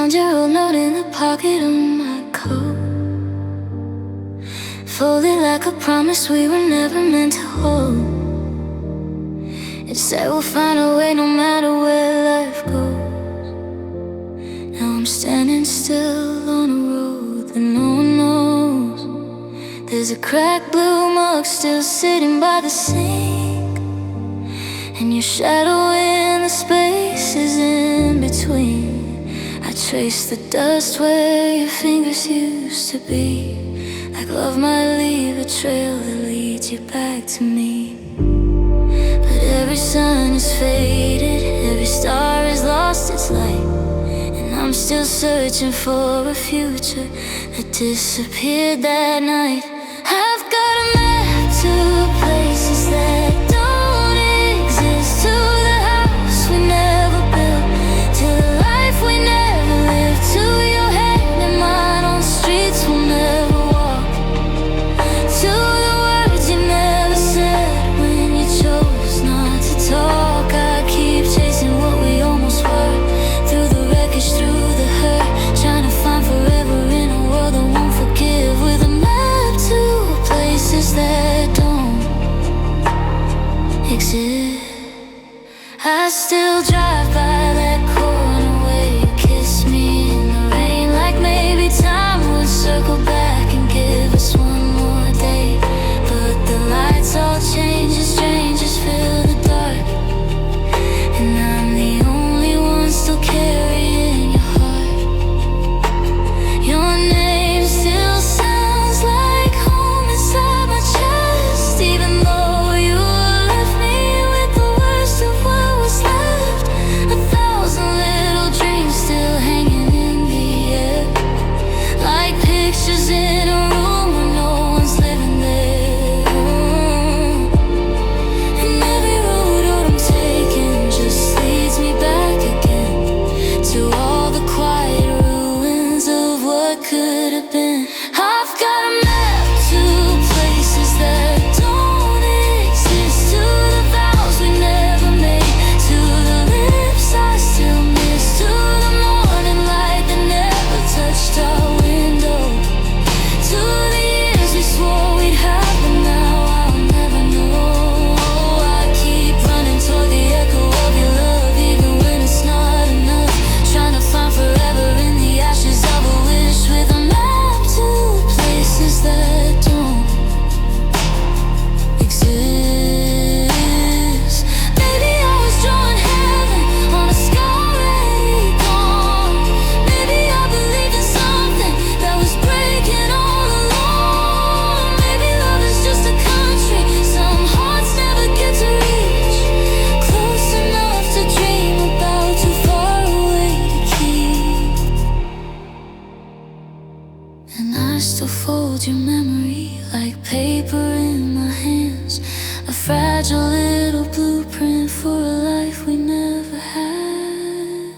Found your old note in the pocket of my coat, folded like a promise we were never meant to hold. It said we'll find a way no matter where life goes. Now I'm standing still on a road that no one knows. There's a cracked blue mug still sitting by the sink, and your shadow in the spaces in between. I trace the dust where your fingers used to be, like love might leave a trail that leads you back to me. But every sun is faded, every star has lost its light, and I'm still searching for a future that disappeared that night. I've got a map to places that don't exist, to the house we never built, to the life we never lived, to your hand in mine on streets we'll never walk, to the words you never said when you chose not to talk. I keep chasing what we almost were, through the wreckage, through the hurt, trying to find forever in a world that won't forgive, with a map to places that don't exist. I still drive by that corner where you kissed me in the rain, like maybe time would circle back and give us one more day. But the lights all change as strangers fill the dark, and I'm the only one still carrying your heart. Your name still sounds like home inside my chest, even though you left me with the worst of what was left. 1,000 little dreams still hanging in the air, like pictures in a room where no one's living there. And every road I'm taking just leads me back again to all the quiet ruins of what could have been. I've got a map to places that don't exist, to the vows we never made, to the lips I still miss, to the morning light that never touched our window, to the years we swore we'd have, but now I'll never know. I keep running toward the echo of your love, even when it's not enough, trying to find forever in the ashes of a wish, with a map to places that don't exist. Maybe I was drawing heaven on a sky already gone. Maybe I believed in something that was breaking all along. Maybe love is just a country some hearts never get to reach, close enough to dream about, too far away to keep. And I still fold your memory like paper in my hands, a fragile little blueprint for a life we never had.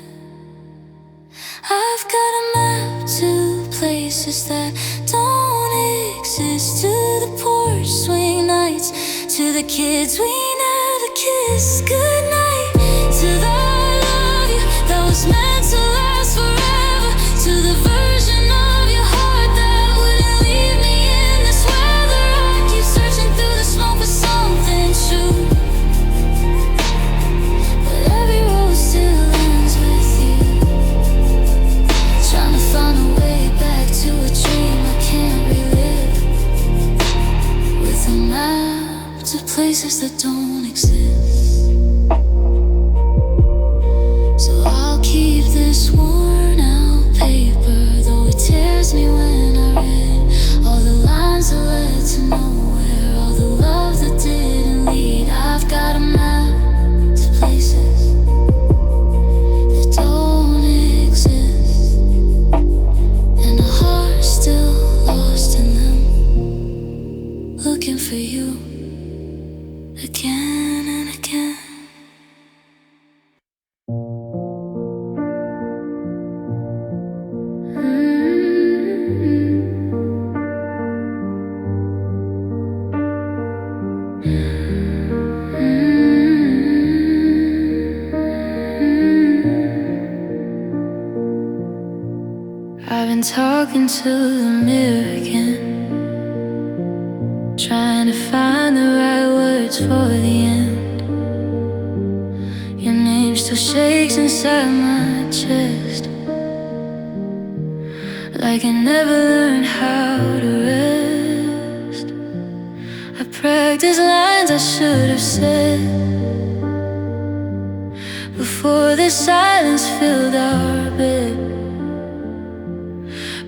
I've got a map to places that don't exist, to the porch swing nights, to the kids we never kissed goodnight, to the I love you that was meant to last forever, to the version of your heart that wouldn't leave me in this weather. I keep searching through the smoke for something true, but every road still ends with you, trying to find a way back to a dream I can't relive, with a map to places that don't been talking to the mirror again, trying to find the right words for the end. Your name still shakes inside my chest, like I never learned how to rest. I practice lines I should have said before the silence filled our bed,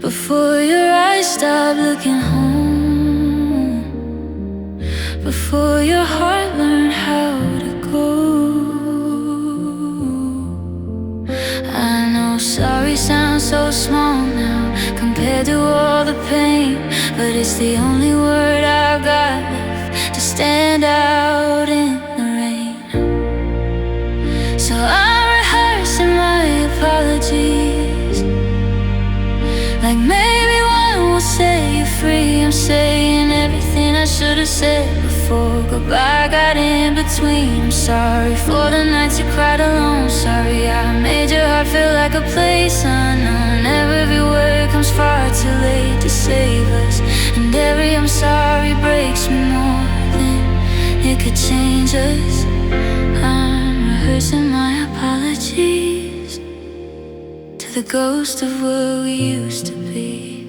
before your eyes stopped looking home, before your heart learned how to go. I know sorry sounds so small now compared to all the pain, but it's the only word I've got left to stand out in the rain. So I'm rehearsing my apologies, like maybe one will set you free. I'm saying everything I should have said before goodbye got in between. I'm sorry for the nights you cried alone. Sorry I made your heart feel like a place unknown. Every word comes far too late to save us, and every I'm sorry breaks me more than it could change us. I'm rehearsing my apologies to the ghost of what we used to be.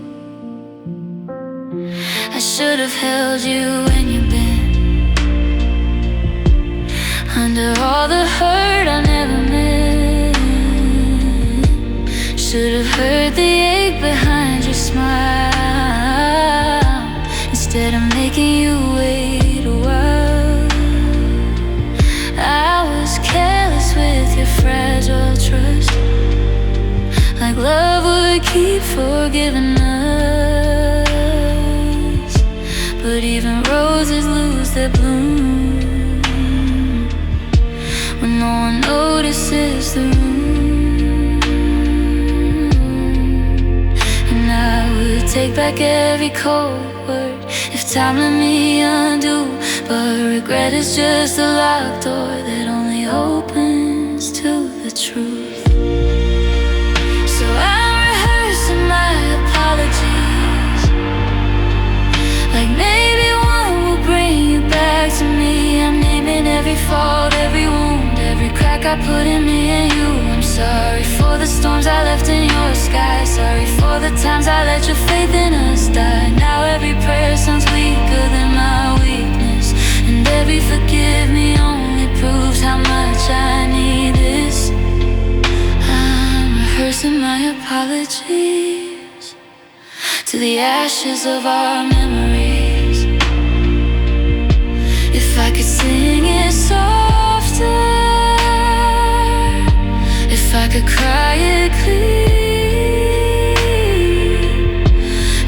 I should have held you when you've been under all the hurt I never meant. Should have heard the ache behind your smile instead of making you wait a while. I was careless with your fragile trust, like love would keep forgiving us. But even roses lose their bloom when no one notices the room. And I would take back every cold word if time let me undo, but regret is just a locked door that only opens to the truth. So I'm rehearsing my apologies, like maybe one will bring you back to me. I'm naming every fault, every wound, every crack I put in me and you. I'm sorry for the storms I left in your sky. Sorry for the times I let your faith in us die. Now every prayer sounds weaker than my weakness, and every forgive me only proves how much I need this. I'm rehearsing my apologies to the ashes of our memories. If I could sing it softer, if I could cry it clean,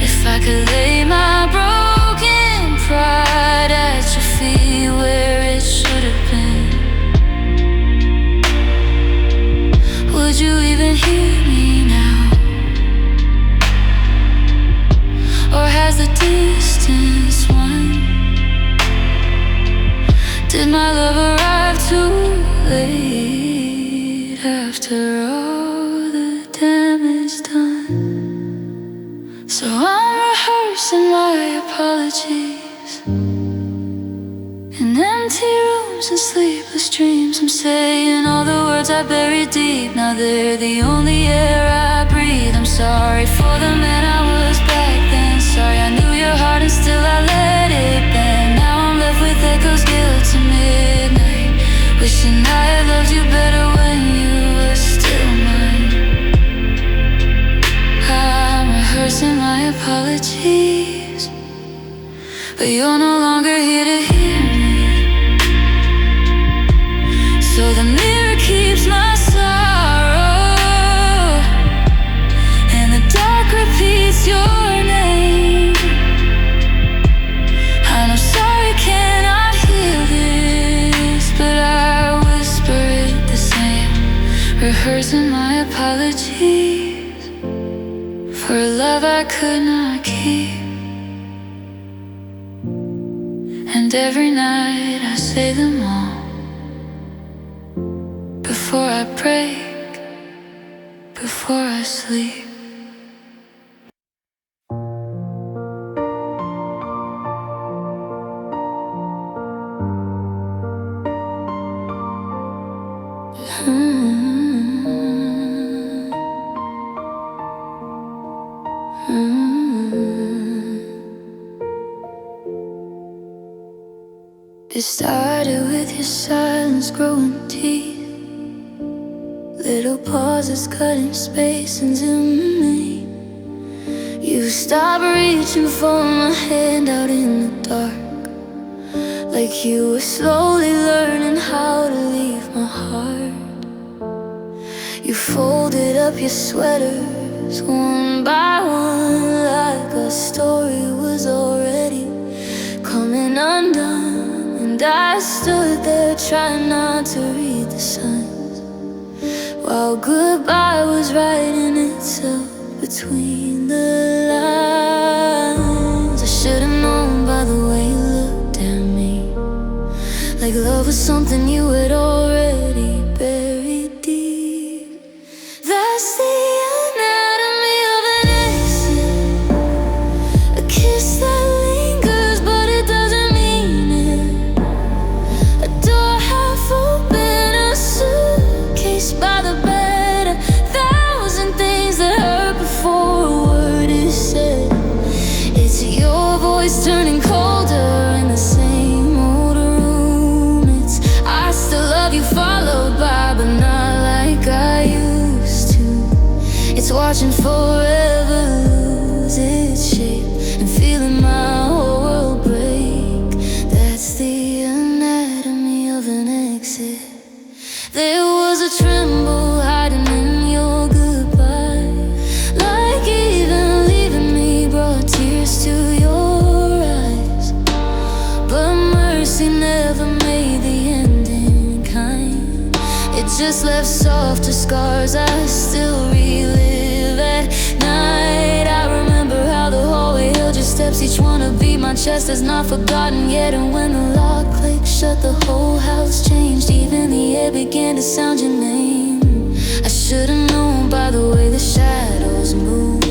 if I could lay my broken pride at your feet where it should have been, would you even hear me now? Or has the distance won? Did my love arrive too late after all the damage done? So I'm rehearsing my apologies in empty rooms and sleepless dreams. I'm saying all the words I buried deep. Now they're the only air I breathe. I'm sorry for the man I was back then. Sorry I knew your heart and still I let it bend. Now I'm left with echoes, guilt to midnight, wishing I had loved you better when you were still mine. I'm rehearsing my apologies, but you're no longer here to hear me. So the mirror keeps my sorrow, and the dark repeats your name. I know sorry cannot heal this, but I whisper it the same, rehearsing my apologies for a love I could not keep. And every night I say them all before I break, before I sleep. It started with your silence growing teeth, little pauses cutting space into me. You stopped reaching for my hand out in the dark, like you were slowly learning how to leave my heart. You folded up your sweaters one by one, like our story was already coming undone. And I stood there trying not to read the signs, while goodbye was writing itself between the lines. I should've known by the way you looked at me, like love was something you had already buried deep. That's the anatomy of an exit, a kiss that lingers but it doesn't mean it, a door half open, a suitcase by the bed, 1,000 things that hurt before a word is said. It's your voice turning colder in the same old room. It's I still love you followed by, but not like I used to. It's watching forever lose its shape and feeling my whole world break. That's the anatomy of an exit. There was a tremble hiding in your goodbye, like even leaving me brought tears to your eyes. But mercy never made the ending kind, it just left softer scars I still relive at night. I remember how the hallway held your steps, each one to beat my chest has not forgotten yet. And when the lock clicked shut, the whole house changed, even the air began to sound your name. I should've known by the way the shadows moved,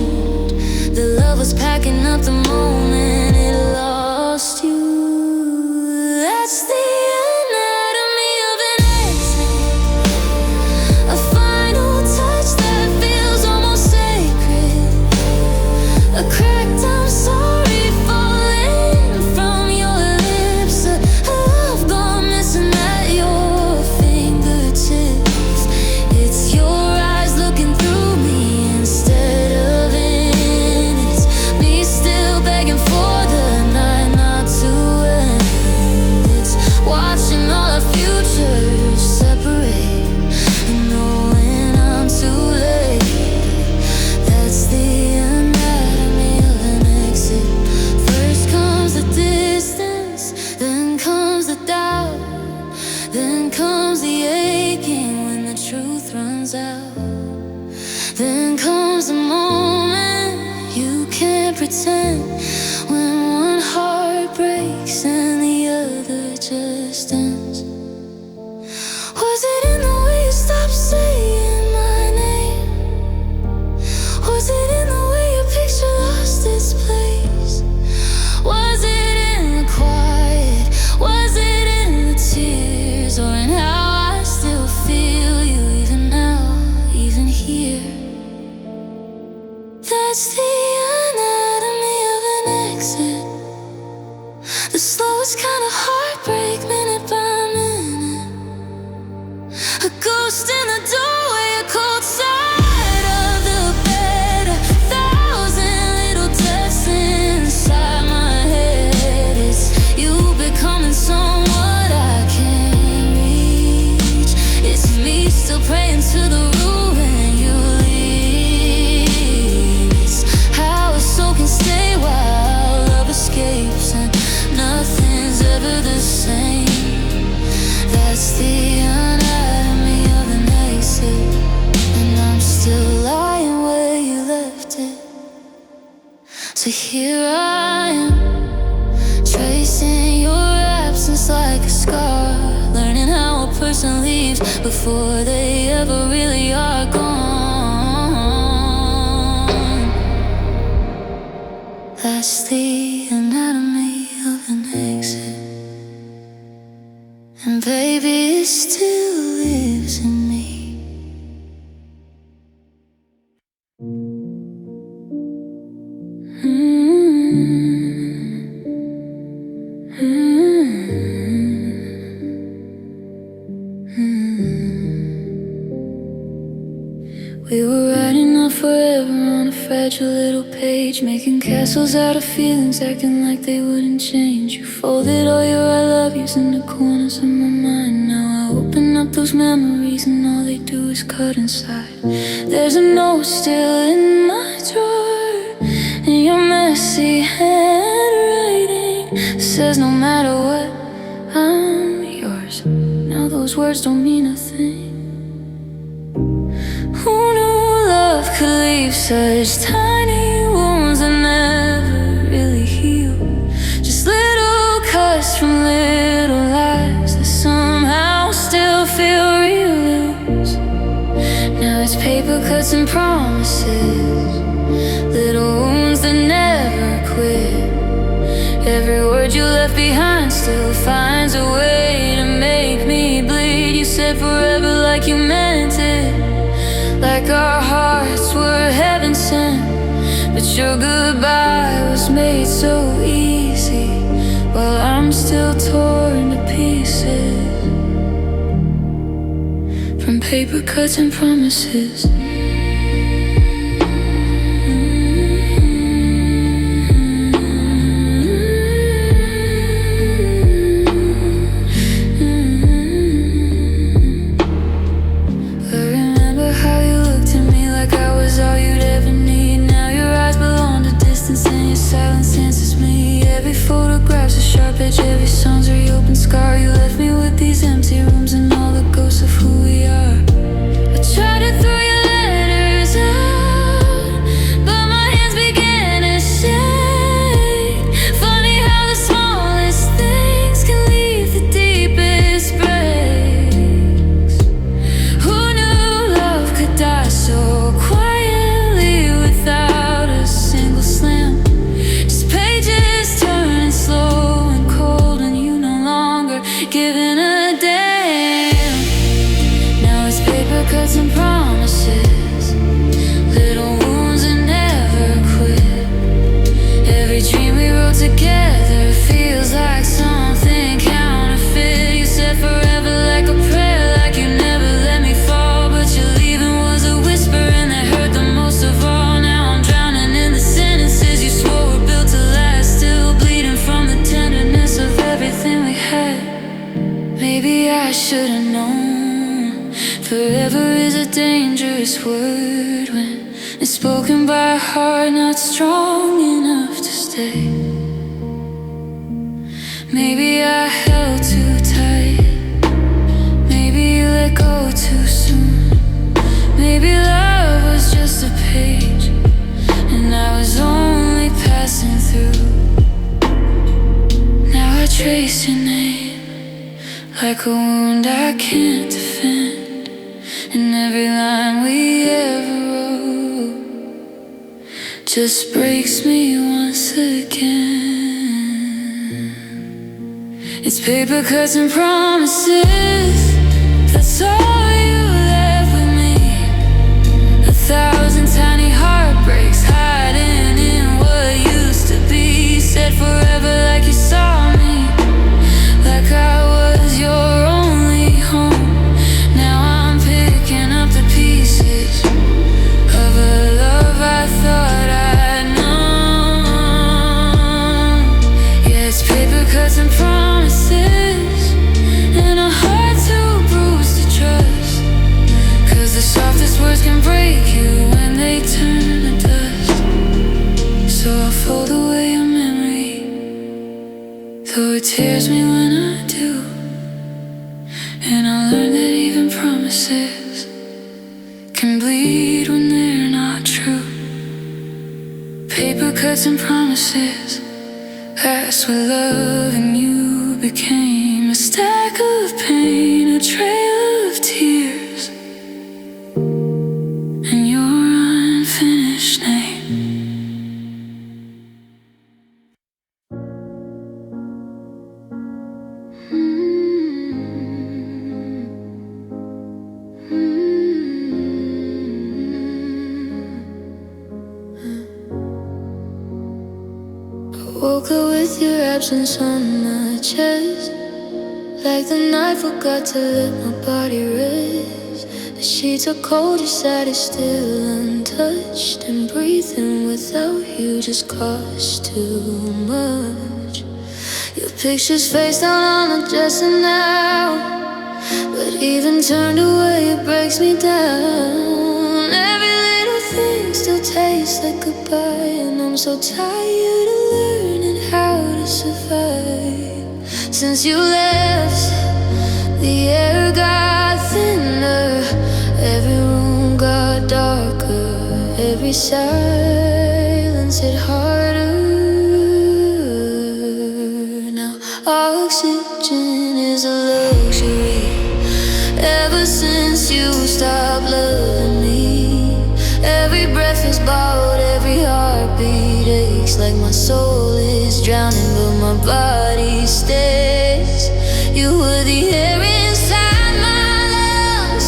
the love was packing up the moment it lost you. That's the anatomy of an exit, a final touch that feels almost sacred, a cracked I'm sorry falling from your lips, a love gone missing at your fingertips. It's your eyes looking through me instead of in. It's me still begging for the night not to end. It's watching all our futures separate and knowing I'm too late. That's the anatomy of an exit. First comes the distance, then comes the doubt, then comes the aching when the truth runs out. Then comes the moment you can't pretend, when one heart breaks and the other just ends. Was it in the way you stopped saying my name? Was it in the way your picture lost its place? Was it in the quiet? Was it in the tears? Or in how I still feel you even now, even here? That's the anatomy of an exit, the slowest kind of heartbreak, minute by minute, a ghost in the doorway, a cold side of the bed, 1,000 little deaths inside my head. It's you becoming someone I can't reach. It's me still praying to the ruin you leave. It's how a soul can stay while love escapes and nothing's ever the same. That's the anatomy of an exit, and I'm still lying where you left it. So here I am, tracing your absence like a scar, learning how a person leaves before they ever really are gone. That's the anatomy of an exit, and baby it still lives in me. We were writing off forever on a fragile little page, making castles out of feelings, acting like they wouldn't change. You folded all your I love yous in the corners of my mind. Now I open up those memories and all they do is cut inside. There's a note still in my drawer, and your messy handwriting says no matter what, I'm yours. Now those words don't mean a thing. Who knew love could leave such tiny wounds that never really heal? Just little cuts from little lies that somehow still feel real. Now it's paper cuts and promises, little wounds that never quit. Every word you left behind still finds a way to make me bleed. You said forever like you meant it, like our hearts were heaven sent. But your goodbye was made so easy, while I'm still torn to pieces from paper cuts and promises. Every song's a reopened scar. You left me with these empty rooms and all the ghosts of who we are. I tried to throw your letters out, but my hands began to shake. Funny how the smallest things can leave the deepest breaks. Who knew love could die so quietly without a single slam? Just pages turning slow, giving a damn. Now it's paper cuts and promises, little wounds that never quit. Every dream we wrote together feels like something counterfeit. You said forever like a prayer, like you never let me fall. But your leaving was a whisper and that hurt the most of all. Now I'm drowning in the sentences you swore were built to last, still bleeding from the tenderness of everything we had. Maybe I should've known. Forever is a dangerous word when it's spoken by a heart not strong enough to stay. Maybe I held too tight, maybe you let go too soon. Maybe love was just a page and I was only passing through. Now I trace your name like a wound I can't defend, and every line we ever wrote just breaks me once again. It's paper cuts and promises, that's all you left with me. 1,000 tiny heartbreaks hiding in what used to be. Said forever like you saw me, like I was your only home. Now I'm picking up the pieces of a love I thought I'd known. Yeah, it's paper cuts and promises, and a heart too bruised to trust. 'Cause the softest words can break you when they turn to dust. So I'll fold away your memory, though it tears me when I do. And I learned that even promises can bleed when they're not true. Paper cuts and promises, that's what loving you became. A stack of pain, a trail of tears, and your unfinished name. Woke up with your absence on my chest, like the night forgot to let my body rest. The sheets are cold, your side is still untouched, and breathing without you just costs too much. Your picture's face down on the dresser now, but even turned away it breaks me down. Every little thing still tastes like goodbye, and I'm so tired of learning how to survive. Since you left, the air got thinner, every room got darker, every silence hit harder. Now oxygen is a luxury. Ever since you stopped loving me, every breath is bought, every heartbeat aches like my soul is drowning, but my body stays. You were the air inside my lungs,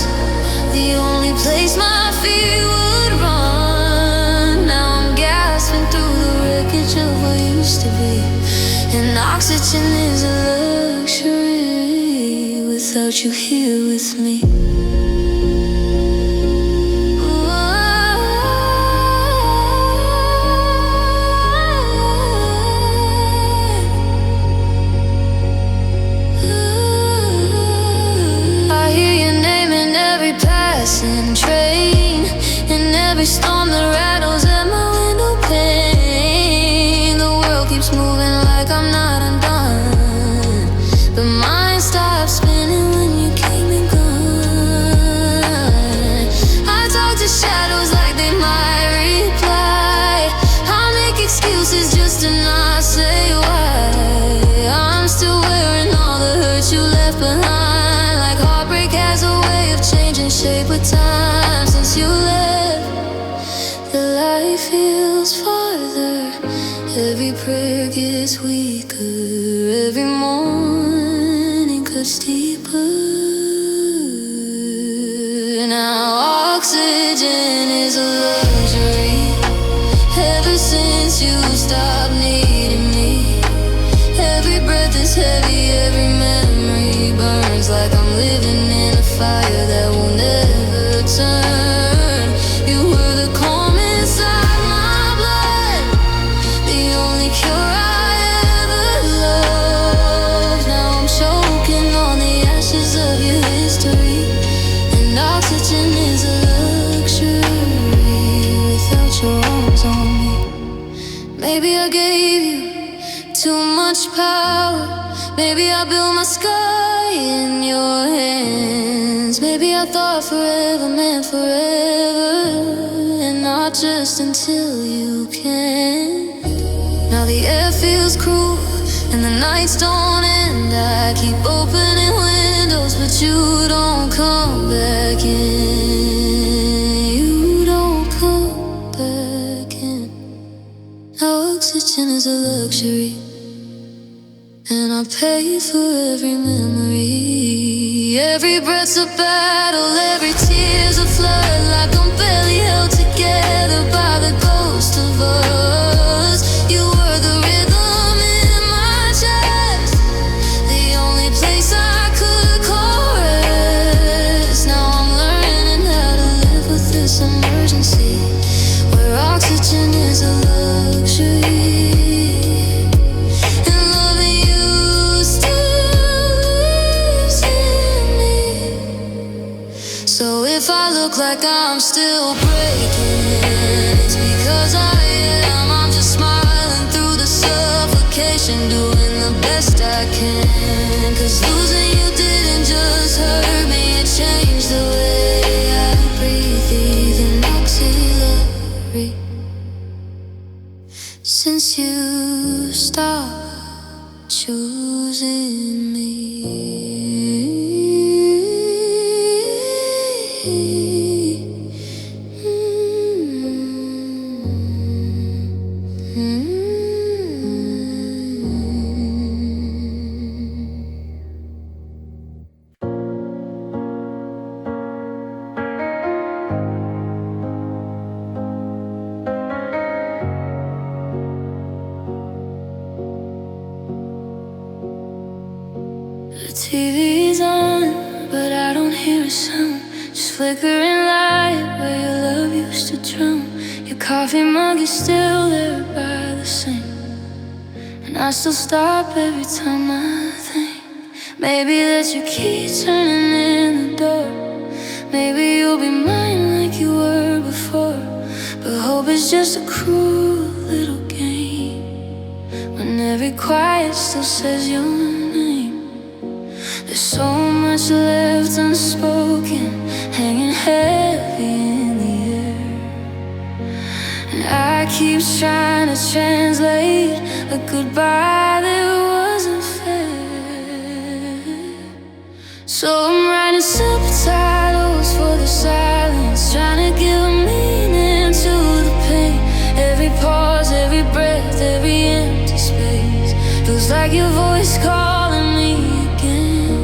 the only place my fear would run. Now I'm gasping through the wreckage of what used to be, and oxygen is a luxury without you here with me. Passing train, in every storm that rattles at my window pane. The world keeps moving like I'm not undone, but mine stops spinning when you came and gone. I talk to shadows like they might reply. I'll make excuses just to not say why. I'm still wearing all the hurt you left behind, like heartbreak has a way of changing shape with time. Since you left, the light feels farther, every prayer gets weaker, every morning cuts deeper. Now oxygen is a luxury. Ever since you stopped needing me, every breath is heavy, every memory burns like I'm living in a fire that will never turn. You were the calm inside my blood, the only cure I ever loved. Now I'm choking on the ashes of your history, and oxygen is a luxury without your arms on me. Maybe I gave you too much power, maybe I built my sky in your hands. Maybe I thought forever meant forever, and not just until you can. Now the air feels cruel, and the nights don't end. I keep opening windows, but you don't come back in. You don't come back in. Now oxygen is a luxury, and I paid for every memory. Every breath's a battle, every tear's a flood, like I'm barely held together by the ghost of us. You were the rhythm in my chest, the only place I could call rest. Now I'm learning how to live with this emergency, where oxygen is a luxury. So if I look like I'm still breaking, it's because I am. I'm just smiling through the suffocation, doing the best I can. Cause losing you didn't just hurt me, it changed the way I breathe. Even auxiliary. Since you stopped choosing me. The TV's on, but I don't hear a sound. Just flickering light where your love used to drown. Your coffee mug is still there by the sink, and I still stop every time I think maybe that you keep turning in the door. Maybe you'll be mine like you were before. But hope is just a cruel little game when every quiet still says your name. There's so much left unspoken, hanging heavy in the air, and I keep trying to translate a goodbye that wasn't fair. So I'm writing subtitles for the silence, trying to give a meaning to the pain. Every pause, every breath, every empty space feels like your voice calling me again.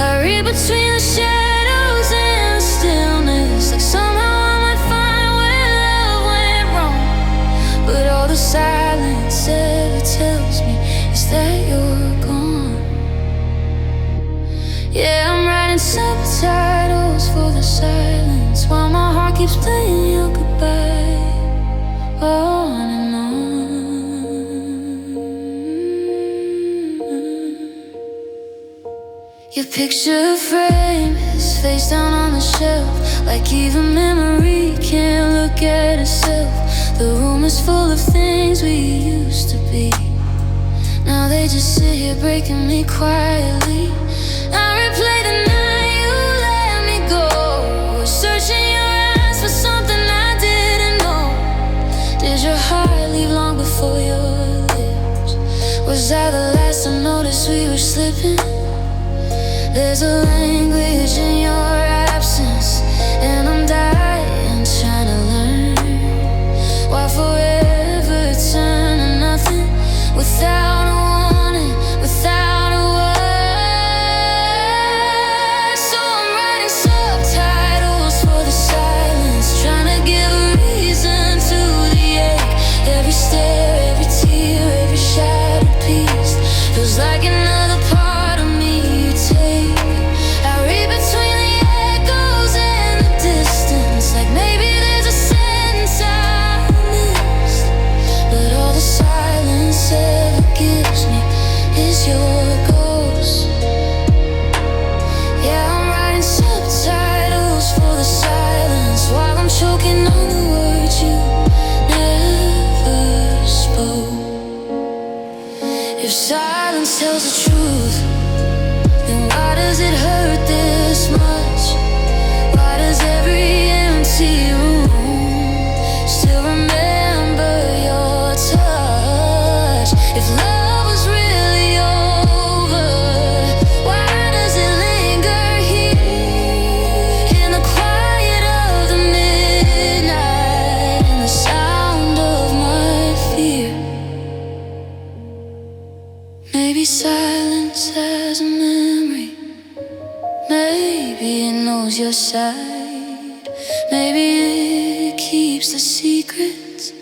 I read between the shadows and the stillness, like somehow I might find where love went wrong. But all the silence ever tells me is that you're gone. Yeah, I'm writing subtitles for the silence while my heart keeps playing your goodbye on and on. Your picture frame is face down on the shelf, like even memory can't look at itself. The room is full of things we used to be. Now they just sit here breaking me quietly. I replay the night you let me go, searching your eyes for something I didn't know. Did your heart leave long before your lips? Was I the last to notice we were slipping? There's a language in your absence, and I'm dying trying to learn why forever turn to nothing without a warning, without a word. So I'm writing subtitles for the silence, trying to give a reason to the ache. Every stare, every tear, every shattered piece feels like another part of me you take. I read between the echoes and the distance, like maybe there's a sentence I missed. But all the silence ever gives me is your ghost. Yeah, I'm writing subtitles for the silence while I'm choking on the words you never spoke. If silence tells the truth, then why does it hurt this much? Why does every empty room still remember your touch? If love was really over, why does it linger here in the quiet of the midnight and the sound of my fear? Maybe silence has a memory, maybe it knows your side, maybe it keeps the secrets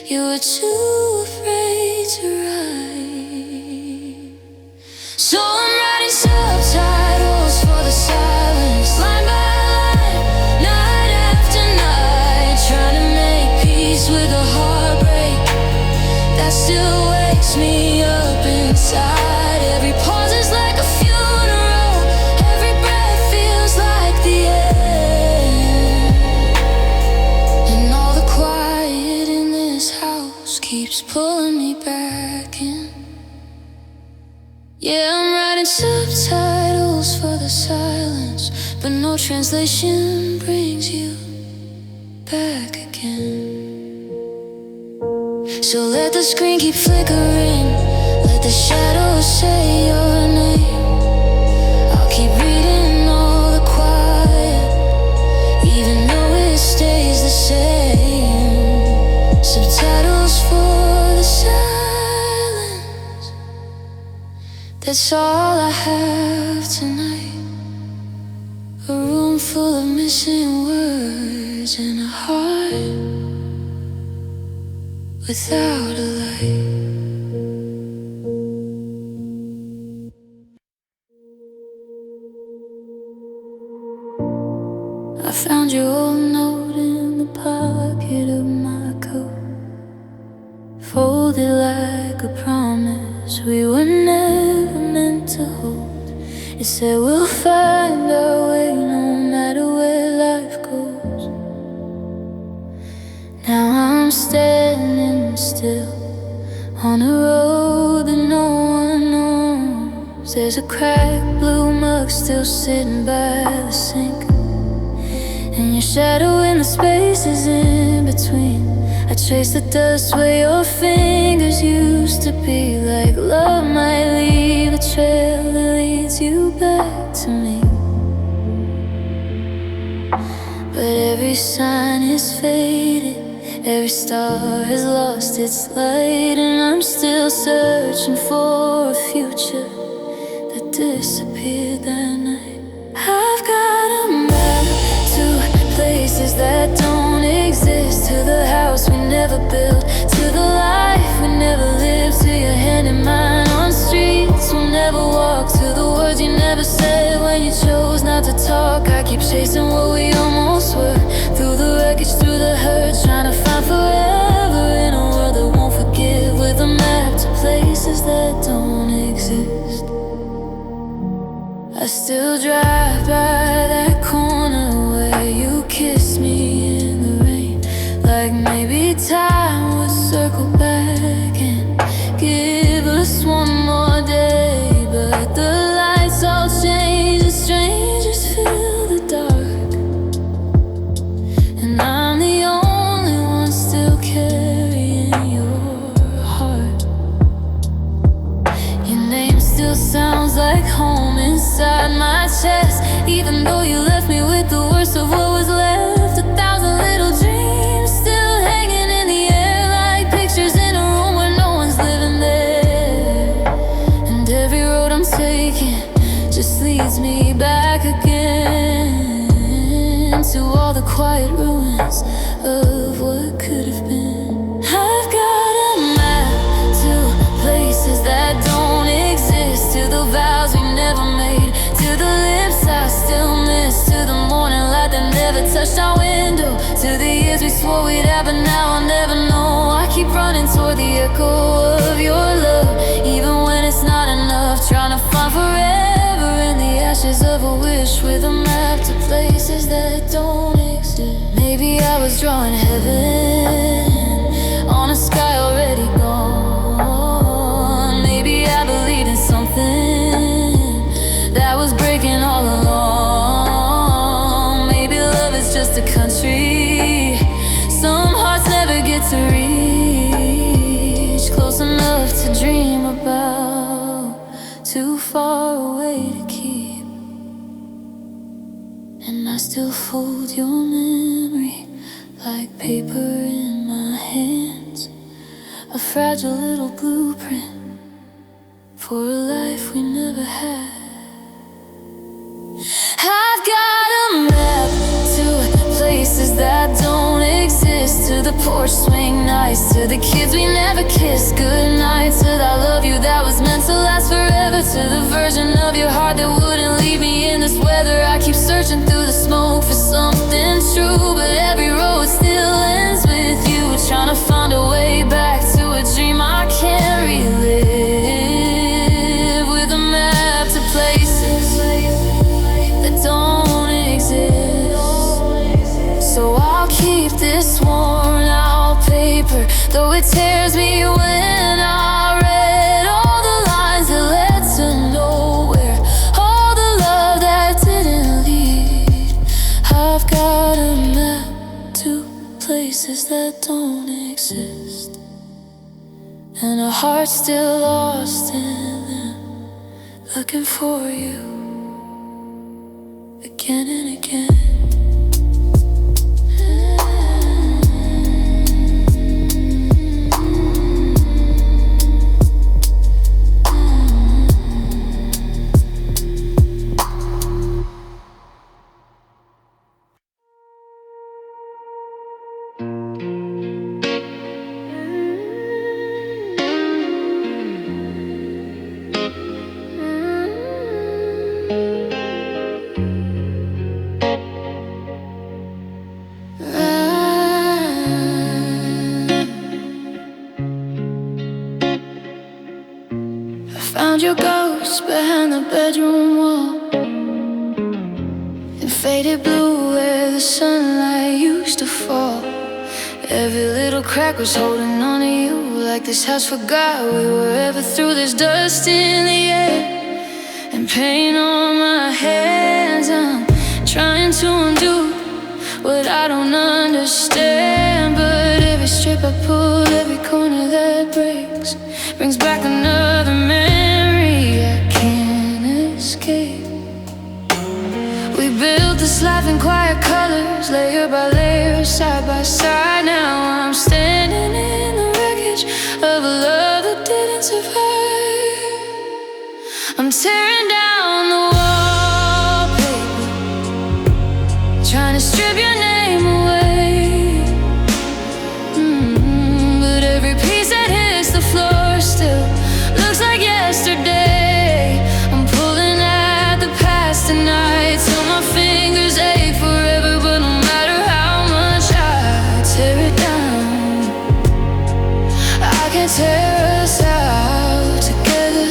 you were too afraid to write. So I'm writing subtitles for the silence, line by line, night after night, trying to make peace with a heartbreak that still wakes me up inside. Every pause is like a funeral, every breath feels like the end, and all the quiet in this house keeps pulling me back in. Yeah, I'm writing subtitles for the silence, but no translation brings you back again. So let the screen keep flickering, let the shadows say your name. I'll keep reading all the quiet, even though it stays the same. Subtitles for the silence, that's all I have tonight. A room full of missing words and a heart without a light. I found found your old note in the pocket of my coat, folded like a promise we were never meant to hold. It said we'll find our way no matter where life goes. Now I'm standing still on a road that no one knows. There's a cracked blue mug still sitting by the sink, and your shadow in the spaces in between. I trace the dust where your fingers used to be. Like love might leave a trail that leads you back to me. But every sign is faded, every star has lost its light, and I'm still searching for a future that disappeared that night. I've got a map to places that don't exist, to the house we never built, to the life we never lived, to your hand in mine on streets we'll never walk, to the words you never said when you chose not to talk. I keep chasing what we almost were, through the wreckage, through the hurt, trying to find forever in a world that won't forgive, with a map to places that don't exist. I still drive by that corner where you kissed me in the rain, like maybe time would circle back and give us one more day. But the lights all change, the strangers fill the dark, and I'm the only one still carrying your heart. Your name still sounds like home inside my chest, even though you left me with the worst of what was left. 1,000 little dreams still hanging in the air, like pictures in a room where no one's living there. And every road I'm taking just leads me back again to all the quiet ruins of what could have been. I've got a map to places that don't exist, to the vows we never made, to the lips I still miss, to the morning light that never touched our window, to the years we swore we'd have but now I'll never know. I keep running toward the echo of your love, even when it's not enough, trying to find forever in the ashes of a wish, with a map to places that don't exist. Maybe I was drawing heaven on a sky already gone. Maybe I believed in something that was breaking all along. Maybe love is just a country some hearts never get to reach, close enough to dream about, too far away to keep. And I still fold your memory like paper in my hands, a fragile little blueprint for a life we never had. I've got a map to places that don't exist, to the porch swing nights, to the kids we never kissed goodnight, to that love you that was meant to last forever, to the version of your heart that wouldn't leave me in this weather. I keep searching through the smoke for something true, but every road still ends with you, trying to find a way back to a dream I can't relive, with a map to places that don't exist. So I'll keep this worn out paper, though it tears me when I read all the lines that led to nowhere, all the love that didn't lead. I've got a map to places that don't exist, and a heart still lost in them, looking for you again and again. your ghost behind the bedroom wall, in faded blue where the sunlight used to fall. Every little crack was holding on to you, like this house forgot we were ever through. There's dust in the air and pain on my hands. I'm trying to undo what I don't understand, but every strip I pull, every corner that breaks, brings back another memory I can't escape. We built this life in quiet colors, layer by layer, side by side. Now I'm standing in the wreckage of a love that didn't survive. I'm tearing down the wallpaper, trying to strip your name away. But every piece that hits the floor still looks like yesterday. I'm pulling at the past tonight till my fingers ache forever. But no matter how much I tear it down, I can't tear us out together.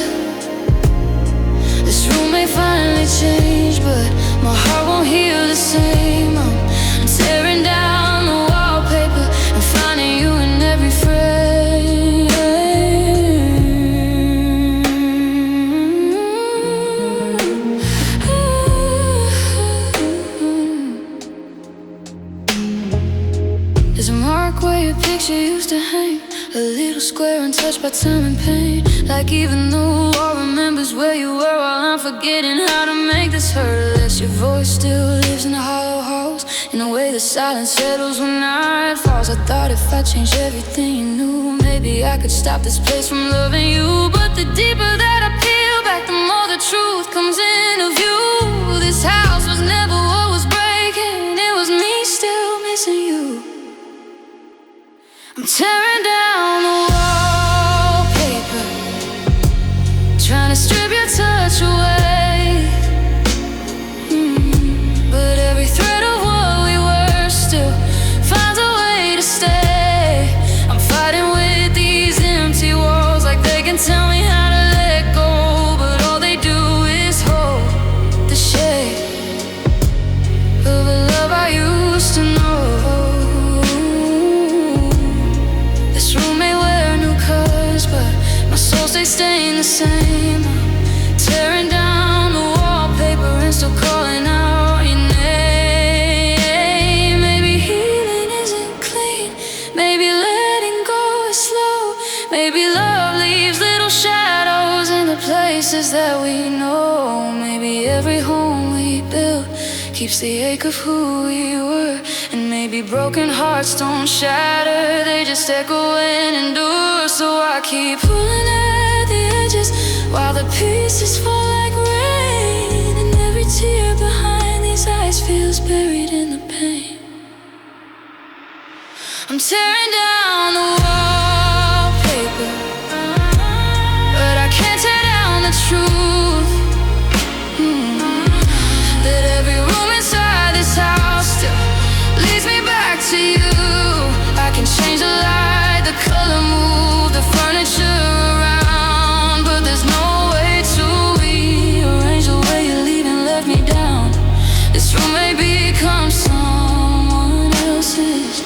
This room may finally change, but my heart won't heal the same. I'm tearing down the wallpaper and finding you in every frame. There's a mark where your picture used to hang, a little square untouched by time and pain. Like even the wall remembers where you were, while I'm forgetting how to make this hurt less. Your voice still lives in the hollow halls, in a way the silence settles when night falls. I thought if I changed everything you knew, maybe I could stop this place from loving you. But the deeper that I peel back, the more the truth comes into view. This house was never what was breaking, it was me still missing you. I'm tearing down the wallpaper, trying to strip your touch away. But every thread of what we were still finds a way to stay. I'm fighting with these empty walls, like they can tell me how to let go, but all they do is hold the shape of a love I used to know. This room may wear new colors, but my soul stays staying the same. I'm tearing down the wallpaper and still calling out your name. Maybe healing isn't clean, maybe letting go is slow. Maybe love leaves little shadows in the places that we know. Maybe every home we built keeps the ache of who we were. And maybe broken hearts don't shatter, they just echo and endure. So I keep pulling at the edges while the pieces fall like rain. And every tear behind these eyes feels buried in the pain. I'm tearing down the wallpaper, but I can't tear down the truth. That every room inside this house still leads me back to you. I can change the light, the color, move the furniture around, but there's no way to rearrange the way you leave and left me down. This room may become someone else's,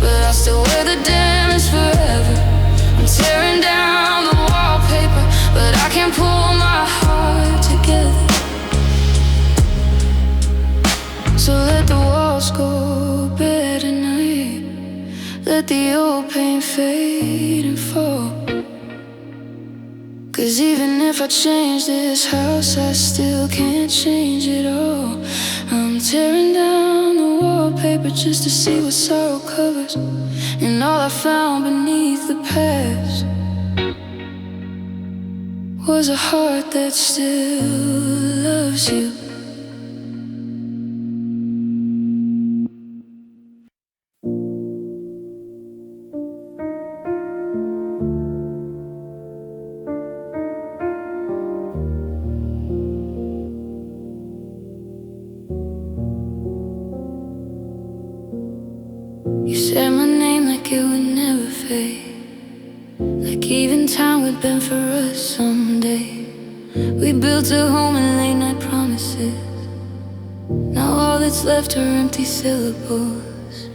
but I'll still wear the damage forever. I'm tearing down the wallpaper, but I can't pull my heart together. So let the walls go bare tonight, let the old pain fade and fall. 'Cause even if I change this house, I still can't change it all. I'm tearing down the wallpaper just to see what sorrow covers, and all I found beneath the past was a heart that still loves you. You said my name like it would never fade, like Even time would bend for us someday. We built a home and late night promises. Now all that's left are empty syllables.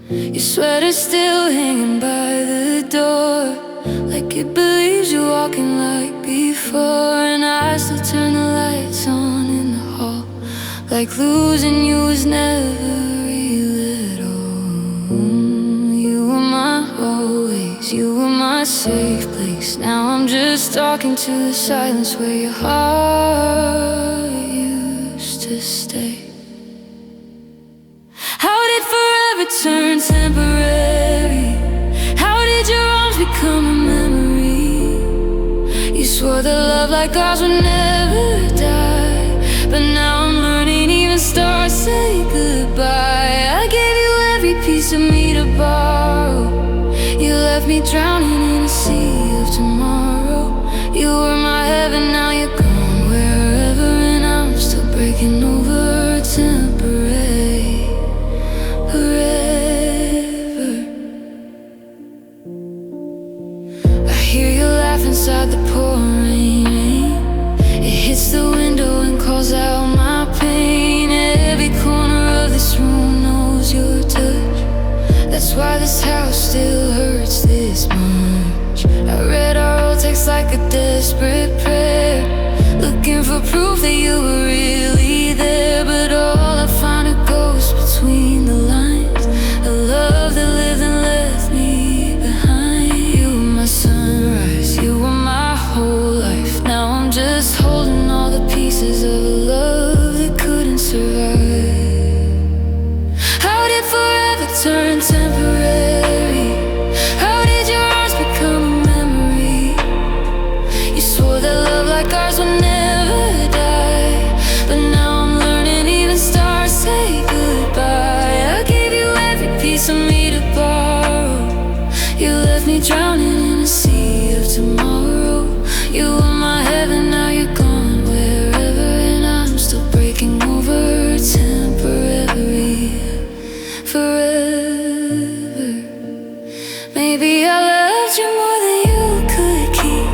Your sweater's still hanging by the door, like it believes you're walking like before. And I still turn the lights on in the hall, like losing you was never real at all. You were my always, you were my safe place. Now I'm just talking to the silence where your heart used to stay. How did forever turn temporary? How did your arms become a memory? You swore that love like ours would never die, but now I'm learning even stars say goodbye. I gave you every piece of me to borrow. You left me drowning in a sea of tomorrow. You were my heaven, now you're gone wherever, and I'm still breaking over temporary forever. I hear you laugh inside the pouring rain. It hits the window and calls out my pain. Every corner of this room knows your touch. That's why this house still hurts this much. I read our old text like a desperate prayer, looking for proof that you were really there. But all I find are ghosts between the lines, a love that lived and left me behind. You were my sunrise, you were my whole life. Now I'm just holding all the pieces of a love that couldn't survive. How did forever turn temporary? How did your arms become a memory? You swore that love like ours would never die, but now I'm learning even stars say goodbye. I gave you every piece of me to borrow. You left me drowning in a sea of tomorrow. You were my heaven, now you're gone wherever, and I'm still breaking over temporary forever. Maybe I loved you more than you could keep.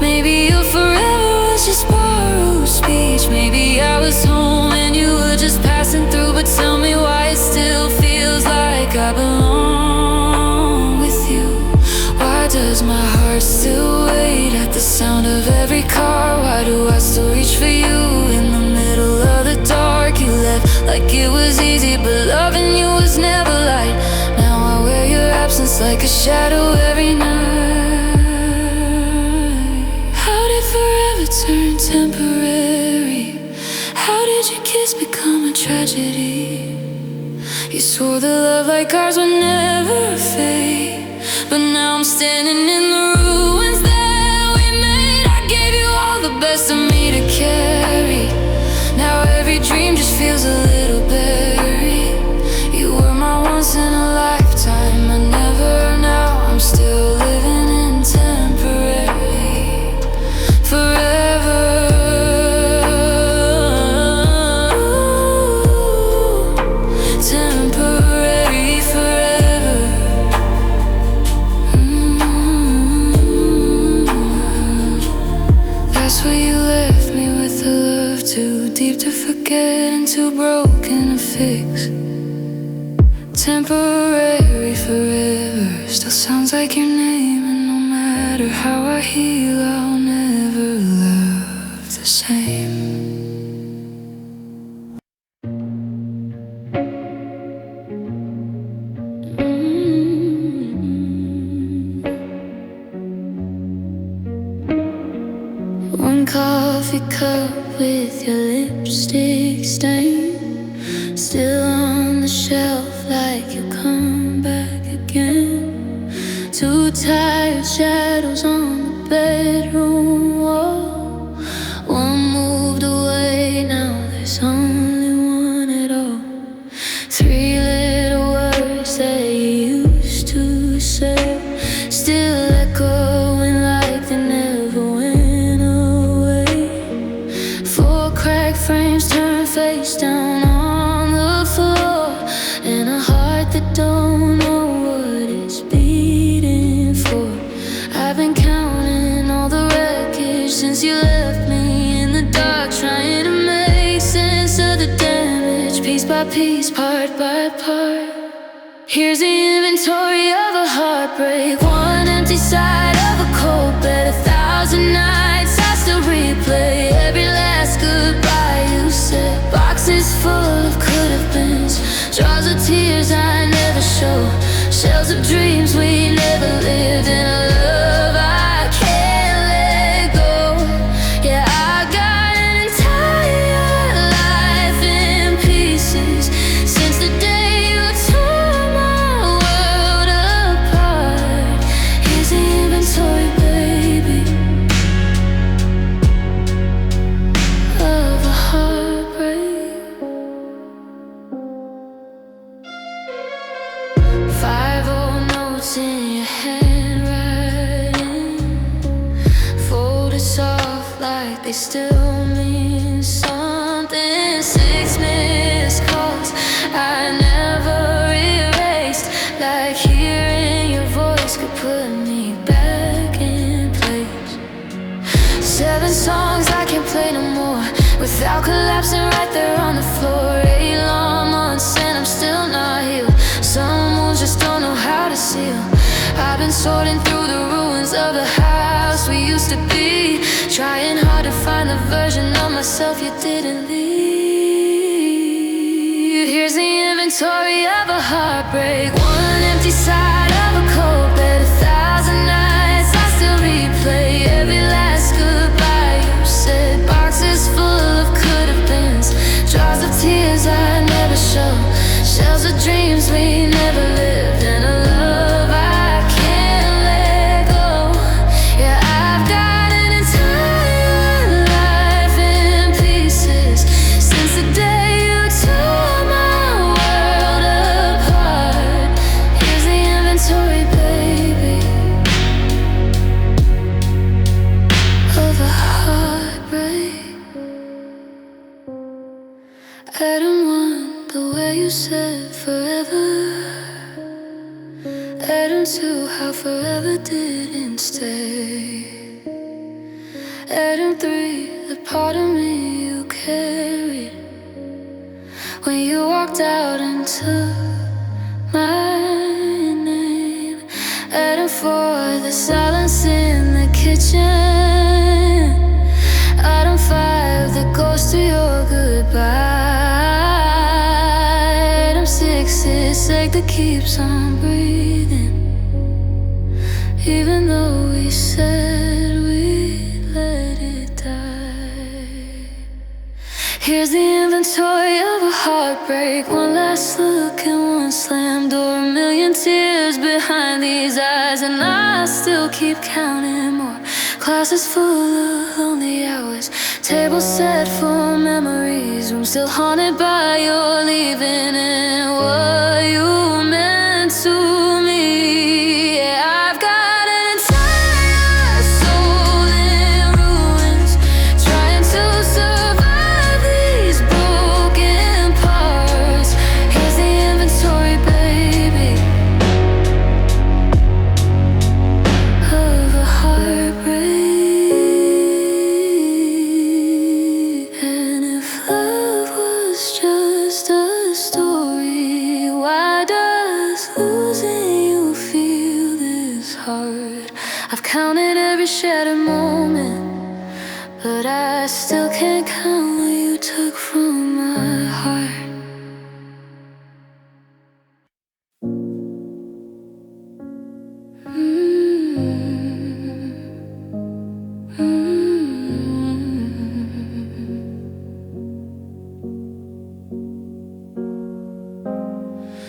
Maybe your forever was just borrowed speech. Maybe I was home and you were just passing through. But tell me why it still feels like I belong with you. Why does my heart still wait at the sound of every car? Why do I still reach for you in the middle of the dark? You left like it was easy, but loving you was never light. Now I wear your absence like a shadow every night. How did forever turn temporary? How did your kiss become a tragedy? You swore that love like ours would never fade, but now I'm standing in the ruins that we made. I gave you all the best of me to carry. Now every dream just feels a little buried. You were my once in a lifetime, I never. Now I'm still living in temporary forever. Temporary forever. That's where you left me, with a love too deep to forget and too broken to fix. Temporary forever still sounds like your name, and no matter how I heal, I'll never love the same. One coffee cup with your lipstick stain, still on the shelf like you come back again. Two tired shadows on the bedroom wall. One moved away, now there's only one at all. Three little words that you used to say, still echoing like they never went away. Four cracked frames turned face down on the floor, and a heart that don't know what it's beating for. I've been counting by piece, part by part. Here's the inventory of a heartbreak. One empty side of a cold bed. 1,000 nights I still replay every last goodbye you said. Boxes full of could-have-beens, jars of tears I never show, shells of dreams we never lived in, a love I can't let go. Yeah, I got an entire life in pieces since the day you tore my world apart. Here's the inventory, baby, of a heartbreak. 5 old notes in your handwriting, folded soft like they still mean something. 6 missed calls I never erased, like hearing your voice could put me back in place. 7 songs I can't play no more without collapsing right there on the floor. 8 long months and I'm still not healed. Some wounds just don't know how to seal. I've been sorting through the ruins of the house we used to be, trying hard to find the version of myself you didn't leave. Here's the inventory of a heartbreak. One empty side of a cold bed. 1,000 nights I still replay every last goodbye you said. Boxes full of could-have-beens, jars of tears I never show, shells of dreams we never lived, and a love I can't let go. Yeah, I've got an entire life in pieces since the day you tore my world apart. Here's the inventory, baby, of a heartbreak. Adam 1, the way you said forever. Adam 2, how forever didn't stay. Adam 3, the part of me you carried when you walked out and took my name. Adam 4, the silence in the kitchen. Adam 5, the ghost of your goodbye. Adam 6, this ache that keeps on breathing, even though we said we'd let it die. Here's the inventory of a heartbreak. One last look and one slam door. A million tears behind these eyes, and I still keep counting more. Closets full of lonely hours, tables set for memories, room still haunted by your leaving and what you meant to me. Yeah, I've got an entire soul in ruins, trying to survive these broken parts. Here's the inventory, baby, of a heartbreak. And if love was just a story, why does losing you feel this hard? I've counted every shattered moment, but I still can't count what you took from my heart.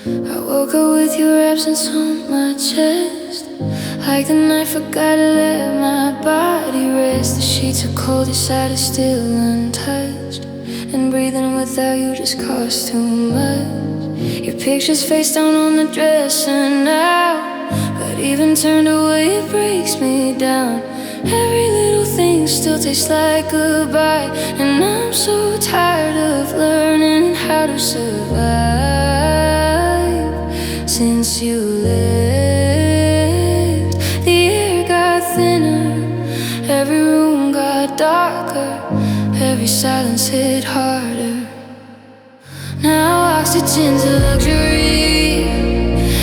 I woke up with your absence on my chest, like the night forgot to let my body rest. The sheets are cold, your side is still untouched, and breathing without you just costs too much. Your picture's face down on the dresser now, but even turned away it breaks me down. Every little thing still tastes like goodbye, and I'm so tired of learning how to survive. Since you left, the air got thinner, every room got darker, every silence hit harder. Now oxygen's a luxury.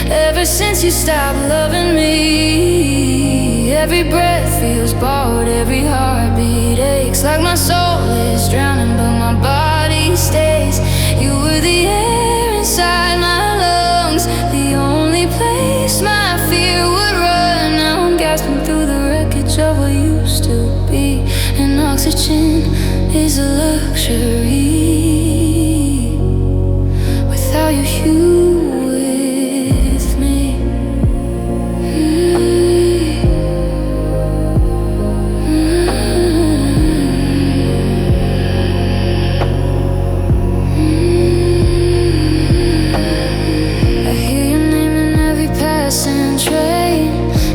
Ever since you stopped loving me, every breath feels borrowed, every heartbeat aches like my soul is drowning, but my body stays. You were the air inside my lungs, the only place my fear would run. Now I'm gasping through the wreckage of what used to be, and oxygen is a luxury. Without you with me, I hear your name in every passing train,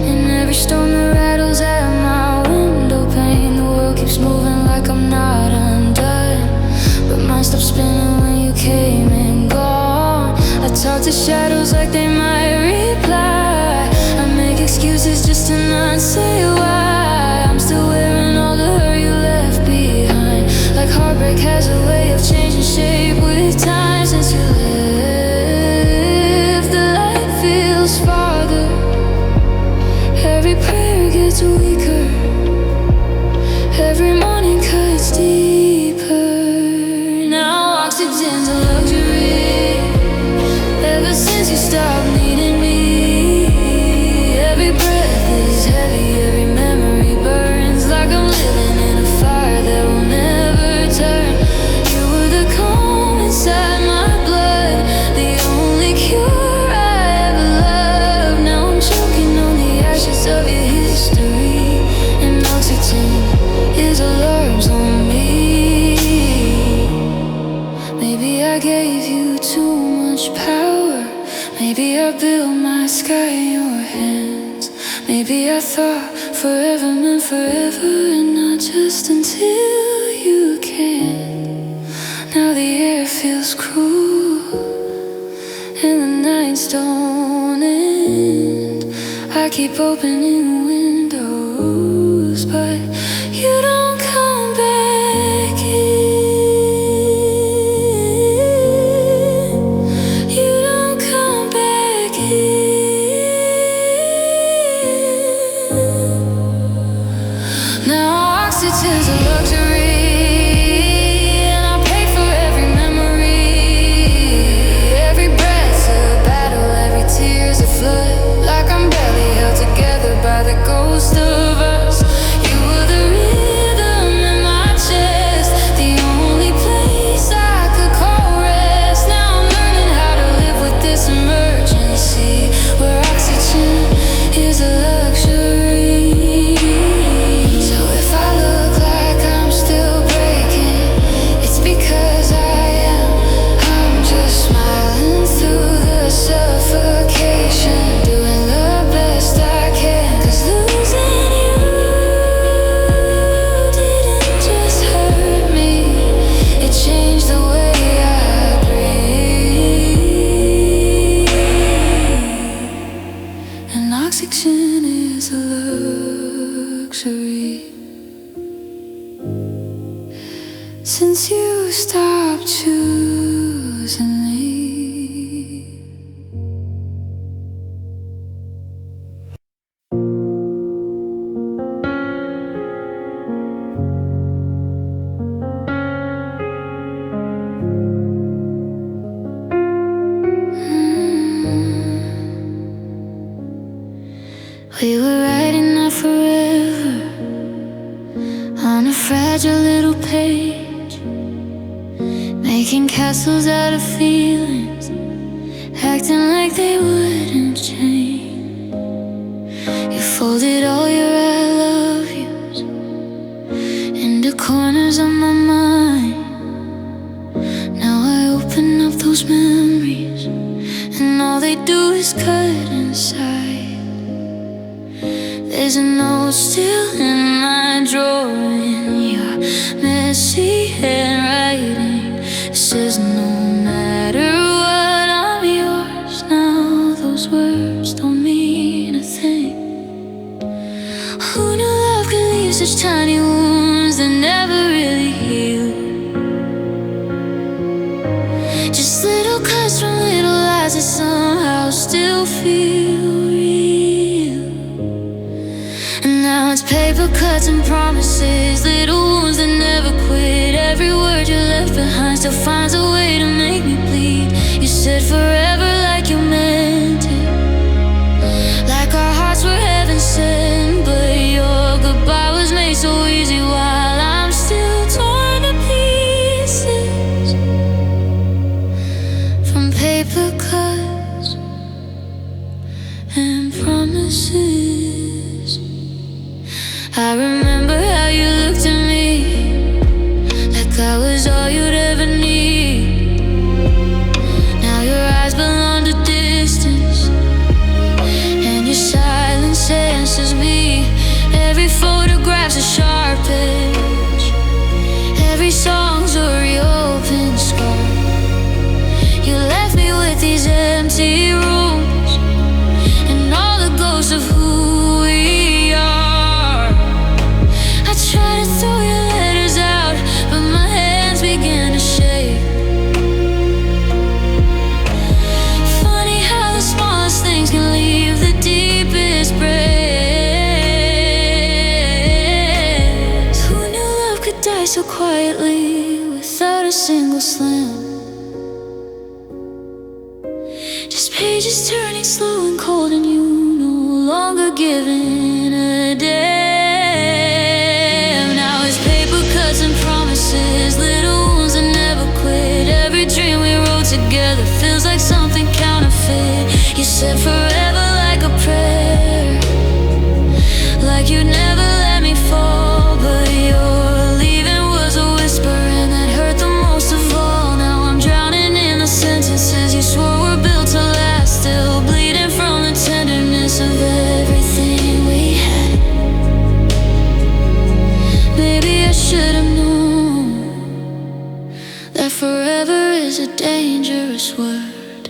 in every storm that rattles at my window pane. The world keeps moving like I'm not undone, but mine stopped spinning when you came and gone. I talk to shadows like they might reply. I make excuses just to not say why. I'm still wearing all the hurt you left behind, like heartbreak has a way of changing shape with time. Since you left, the light feels farther, every prayer gets weaker, every morning cuts deeper. Now oxygen's a luxury. Ever since you stopped needing me, every breath is heavy, every memory burns like I'm living in a fire that will never turn. You were the calm inside my blood, the only cure I ever loved. Now I'm choking on the ashes of your history, and oxygen is alarms on me. Maybe I gave you too much power. Maybe I built my sky in your hands. Maybe I thought forever meant forever, and not just until you can. Now the air feels cruel, and the nights don't end. I keep opening windows, but you don't come back in. You don't come back in. Now oxygen's a luxury, and I pay for every memory. Every breath's a battle, every tear's a flood, like I'm barely held together by the ghost of us. You were the rhythm in my chest, the only place I could call rest. Now I'm learning how to live with this emergency, where oxygen is a luxury. So if I look like I'm still breaking, it's because I am. I'm just smiling through the suffocation, doing the best I can. 'Cause losing you didn't just hurt me, it changed the way I breathe. And oxygen is a luxury. Since you stopped choosing me. We were writing out forever on a fragile little page, making castles out of feelings, acting like they wouldn't change. You folded all your I love yous into corners of my mind. Now I open up those memories, and all they do is cut inside. There's a note still in my drawer, in your messy handwriting. It says no matter what, I'm yours now. Those words don't mean a thing. Who knew love could leave such tiny wounds that never really heal? Just little cuts from paper cuts and promises, little wounds that never quit. Every word you left behind still finds a way to make me bleed. You said forever like you meant it, like our hearts were heaven sent. But your goodbye was made so easy while I'm still torn to pieces from paper cuts and promises. I remember how you looked at me like I was all you'd ever need. Now your eyes belong to distance, and your silence answers me. Every photograph's a sharp edge, every song's a reopened scar. You left me with these empty rooms and all the ghosts of who we are. I tried to throw your letters out, but my hands began to shake. Funny how the smallest things can leave the deepest breaths. Who knew love could die so quietly without a single slam? Just pages turning slow and cold, and you no longer giving a damn. Now it's paper cuts and promises, little wounds that never quit. Every dream we wrote together feels like something counterfeit. You said forever like a prayer, like you'd never let me fall. But your leaving was a whisper, and that hurt the most of all. Now I'm drowning in the sentences you swore were built to last, still bleeding from the tenderness of everything we had. Maybe I should have known that forever is a dangerous word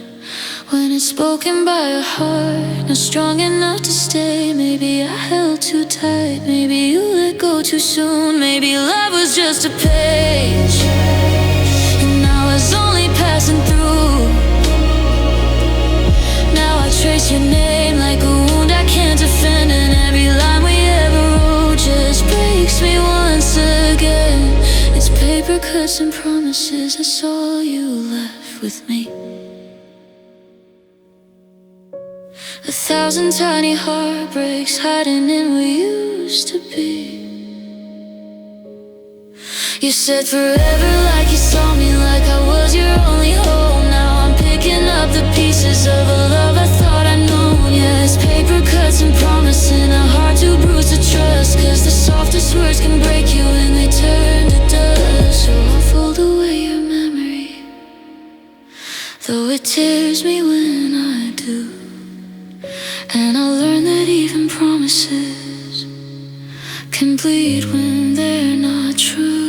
when it's spoken by a heart not strong enough to stay. Maybe I held too tight, maybe you let go too soon. Maybe love was just a page and I was only passing through. Now I trace your name like a wound I can't defend, and every line we ever wrote just breaks me once again. It's paper cuts and promises, that's all you left with me. 1,000 tiny heartbreaks hiding in what used to be. You said forever like you saw me, like I was your only hope. Now I'm picking up the pieces of a love I thought I'd known. Yeah, it's paper cuts and promising, a heart too bruised to trust, 'cause the softest words can break you when they turn to dust. So I'll fold away your memory, though it tears me when I do. And I'll learn that even promises can bleed when they're not true.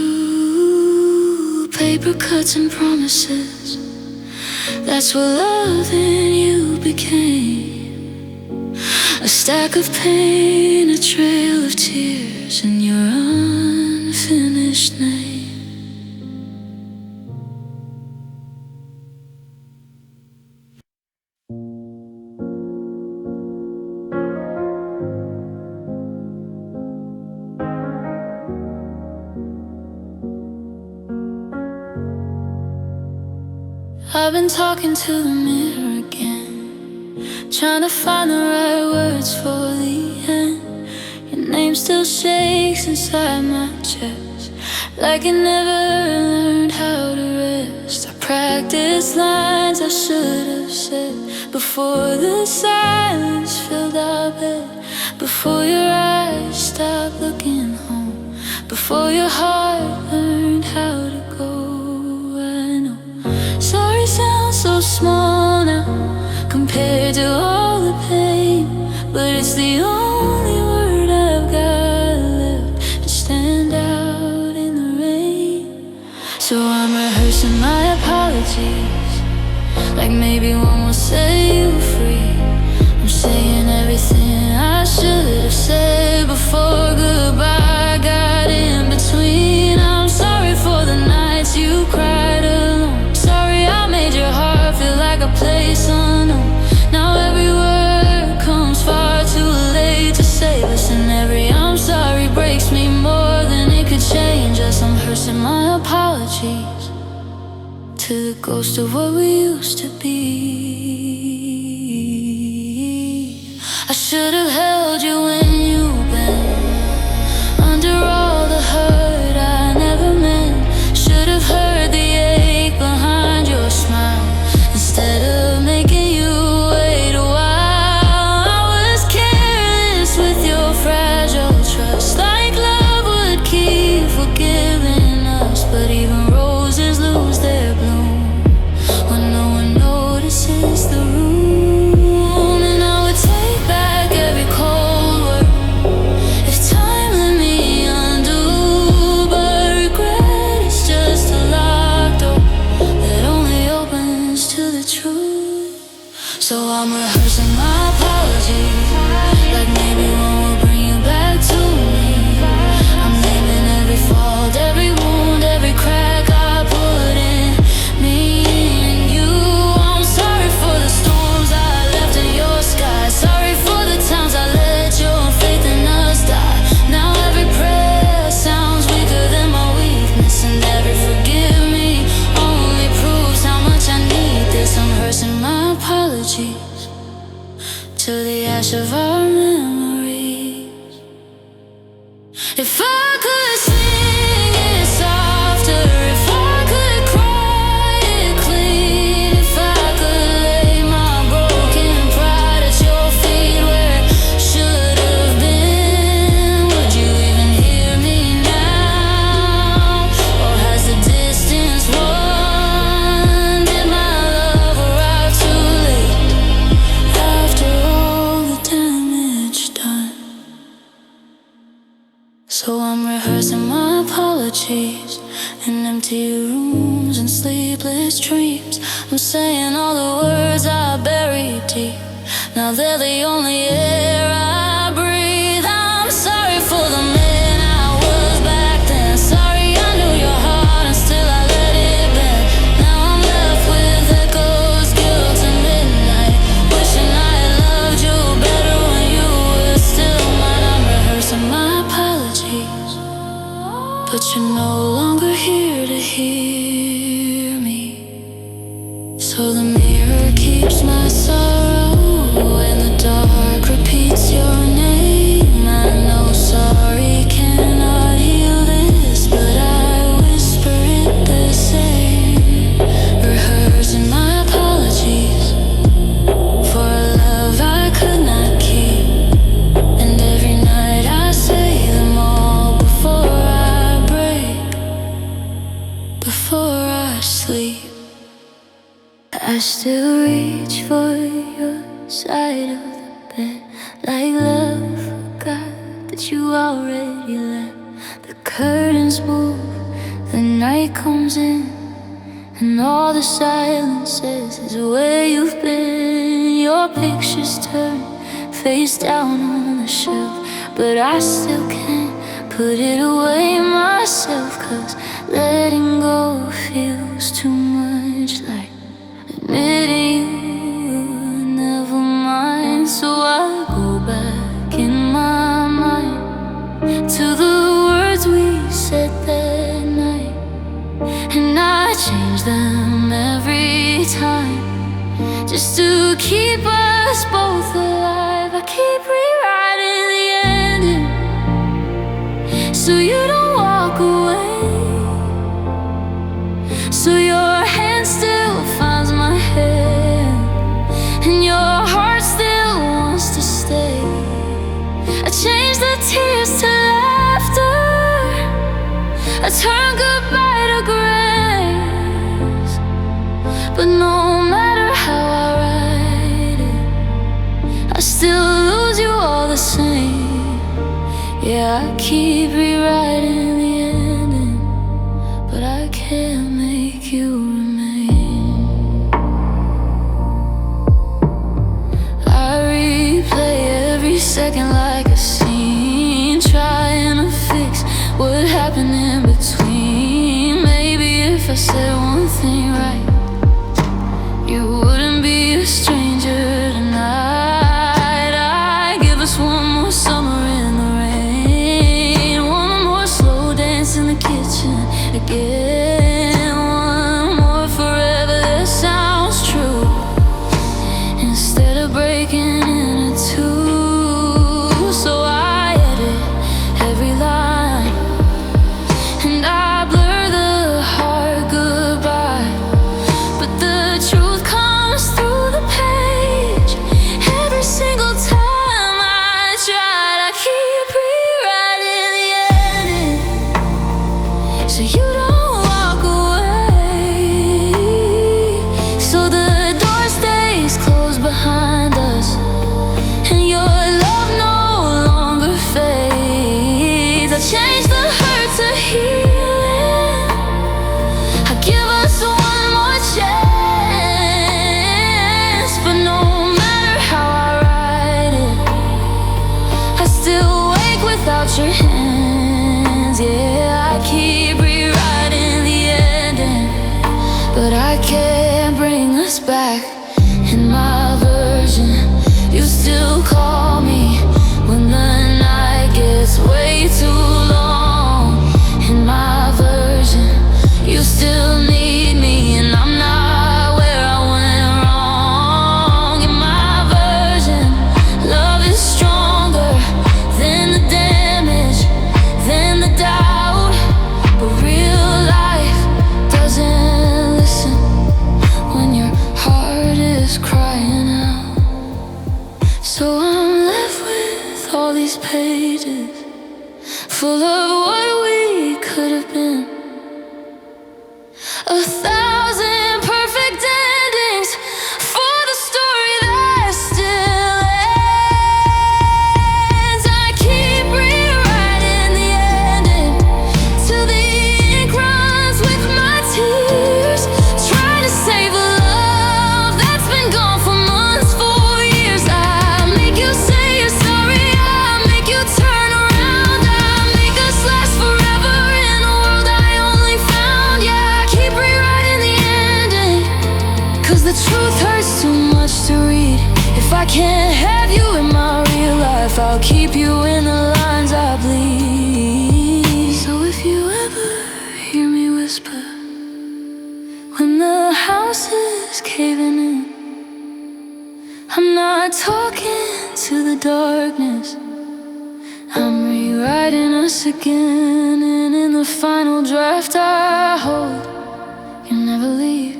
Paper cuts and promises, that's what love in you became. A stack of pain, a trail of tears, and your unfinished name. I've been talking to the mirror again, trying to find the right words for the end. Your name still shakes inside my chest, like I never learned how to rest. I practice lines I should have said before the silence filled our bed, before your eyes stopped looking home, before your heart learned how to go. I know sorry sounds so small now compared to all the pain, but it's the only word I've got left to stand out in the rain. So I'm rehearsing my apologies, like maybe one will set you free. I'm saying everything I should have said before goodbye got in between. I'm sorry for the nights you cried alone. Sorry I made your heart feel like a place unknown. Now every word comes far too late to say. Listen, every I'm sorry breaks ghost of what we used to be. I should have held you when you bent under all the hurt I never meant. Should have heard the ache behind your smile instead of making you wait a while. I was careless with your fragile trust, like love would keep forgiving us. But even roses lose their bloom when no one notices the room. And I would take back every cold word if time let me undo. But regret is just a locked door that only opens to the truth. So I'm rehearsing my apologies, like maybe one will bring you back to me. I'm naming every fault, every wound, every crack I put in me and you. I'm sorry for the storms I left in your sky. Sorry for the times I let your faith in us die. Now every prayer sounds weaker than my weakness, and every forgive me only proves how much I need this. I'm rehearsing my apologies to the ash of our memories. If I could sing it softer, if I could cry it clean, if I could lay my broken pride at your feet where it should have been, would you even hear me now? Or has the distance won? Did my love arrive too late after all the damage done? So I'm rehearsing my apologies in empty rooms and sleepless dreams. I'm saying all the words I buried deep. Now they're the only air I breathe. I'm sorry for the man I was back then. Sorry I knew your heart and still I let it bend. Now I'm left with echoes, guilt and midnight, wishing I had loved you better when you were still mine. I'm rehearsing my apologies, but you're no longer here to hear me. So the mirror keeps my sorrow, and the dark repeats your name. I know sorry cannot heal this, but I whisper it the same. Rehearsing my apologies for a love I could not keep, and every night I say them all before I break, before I sleep. I still reach for your side of the bed, like love forgot that you already left. The curtains move, the night comes in, and all the silences is where you've been. Your pictures turn face down on the shelf, but I still can't put it away myself, 'cause letting go feels too much like admitting you never mind. So I go back in my mind to the words we said that night, and I change them every time just to keep us both alive. I keep rewriting the ending so you don't walk away, so your hand still finds my hand and your heart still wants to stay. I change the tears to laughter, I turn goodbye to grace. But no matter how I write it, I still lose you all the same. Yeah, I keep rewriting the ending, but I can't make you remain. I replay every second like a scene, trying to fix what happened in between. Maybe if I said one thing right, you wouldn't be a stranger tonight. I give us one more summer in the rain, one more slow dance in the kitchen again, one more forever So I'm left with all these pages full of what we could have been. 1,000 perfect endings for the story that still ends. I keep rewriting the ending till the ink runs with my tears, trying to save a love that's been gone for months, for years. I make you say you're sorry, I make you turn around, I make us last forever in a world I only found. Yeah, I keep rewriting the ending, 'cause the truth hurts too much to read. If I can't have you in my real life, I'll keep you in the lines I bleed. So if you ever hear me whisper when the house is caving in, I'm not talking to the darkness, I'm rewriting us again. And in the final draft I hold, you never leave,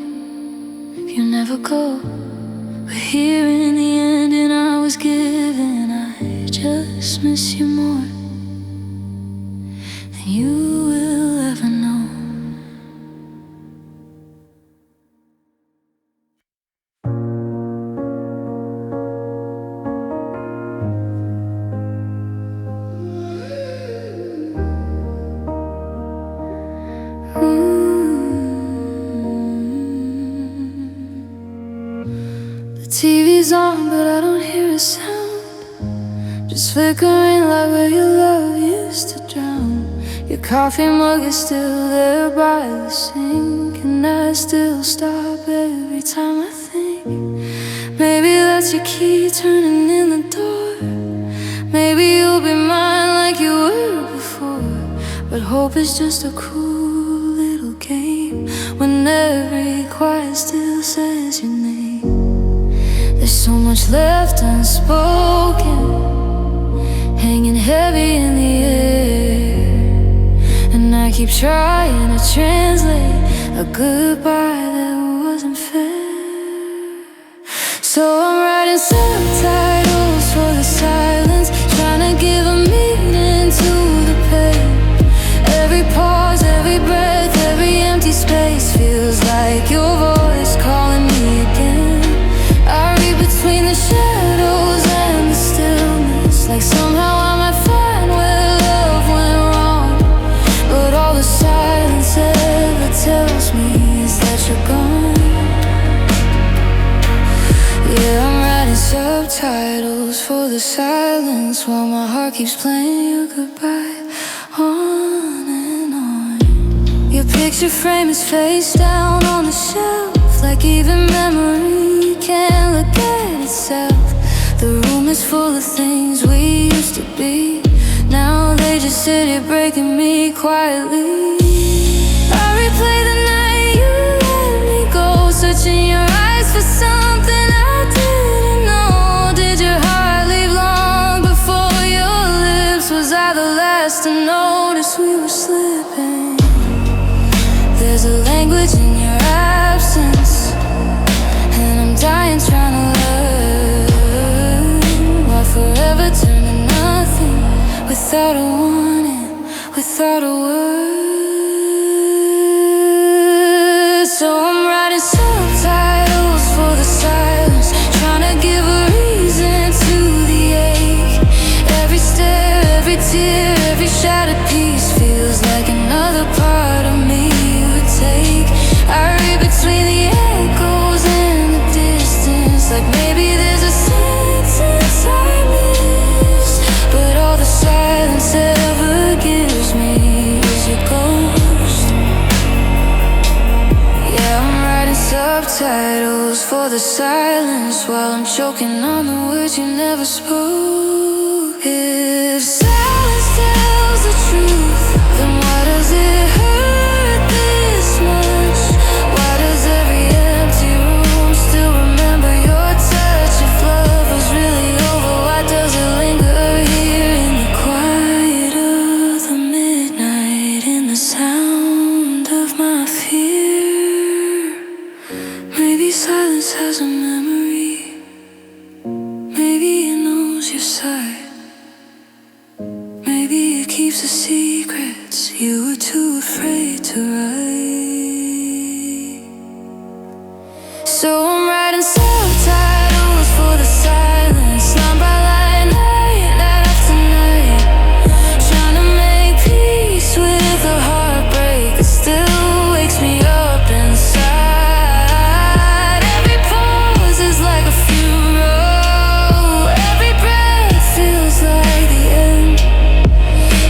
you never go. But here in the ending I was given, I just miss you more than you will ever know. The TV's on, but I don't hear a sound, just flickering like where your love used to drown. Your coffee mug is still there by the sink, and I still stop every time I think maybe that's your key turning in the door. Maybe you'll be mine like you were before. But hope is just a cool little game when every quiet still says your name. There's so much left unspoken, hanging heavy in the air, and I keep trying to translate a goodbye that wasn't fair. So I'm writing subtitles for the silence, trying to give a meaning to the pain. Every pause, every breath, every empty space feels like your voice calling me again. I read between the shadows and the stillness, like somehow I might find where love went wrong. But all the silence ever tells me is that you're gone. Yeah, I'm writing subtitles for the silence while my heart keeps playing your goodbye on and on. Your picture frame is face down on the shelf, like even memory can't look at itself. The room is full of things we used to be, now they just sit here breaking me quietly. I replay the night you let me go, searching your eyes for something I didn't know. Did your heart leave long before your lips? Was I the last to notice we were slipping? There's a language in your absence, and I'm dying trying to learn why forever turn to nothing without a warning, without a word. So I'm writing subtitles for the silence, trying to give a reason to the ache. Every stare, every tear, every shattered piece feels like another part of me you would take. I read between the echoes and the distance, like maybe there's a sentence I missed. But all the silence ever gives me is your ghost. Yeah, I'm writing subtitles for the silence while I'm choking on the words you never spoke. If silence tells the truth, then why does it hurt this much? Why does every empty room still remember your touch? If love was really over, why does it linger here in the quiet of the midnight, in the sound of my fear? Maybe silence has a memory, maybe in knows your side. Maybe it keeps the secrets you were too afraid to write. So I'm writing subtitles for the silence, line by line, night after night, trying to make peace with the heartbreak that still wakes me up inside. Every pause is like a funeral, every breath feels like the end,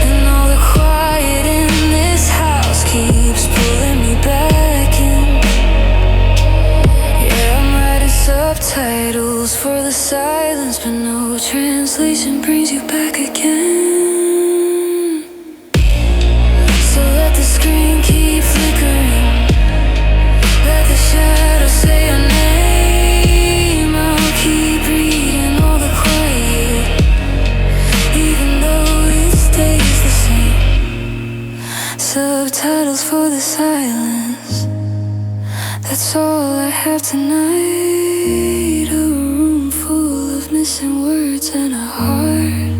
and all the quiet in this house keeps pulling me back in. Yeah, I'm writing subtitles for the silence, but no translation brings you back again. So let the screen keep flickering, let the shadows say your name. I'll keep reading all the quiet, even though it stays the same. Subtitles for the silence, that's all I have tonight. A room full of missing words and a heart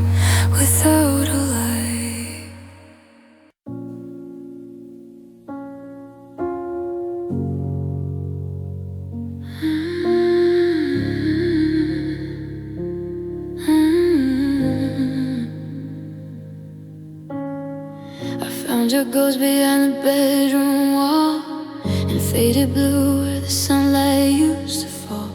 without a light. I found your ghost behind the bedroom wall, in faded blue where the sunlight used to fall.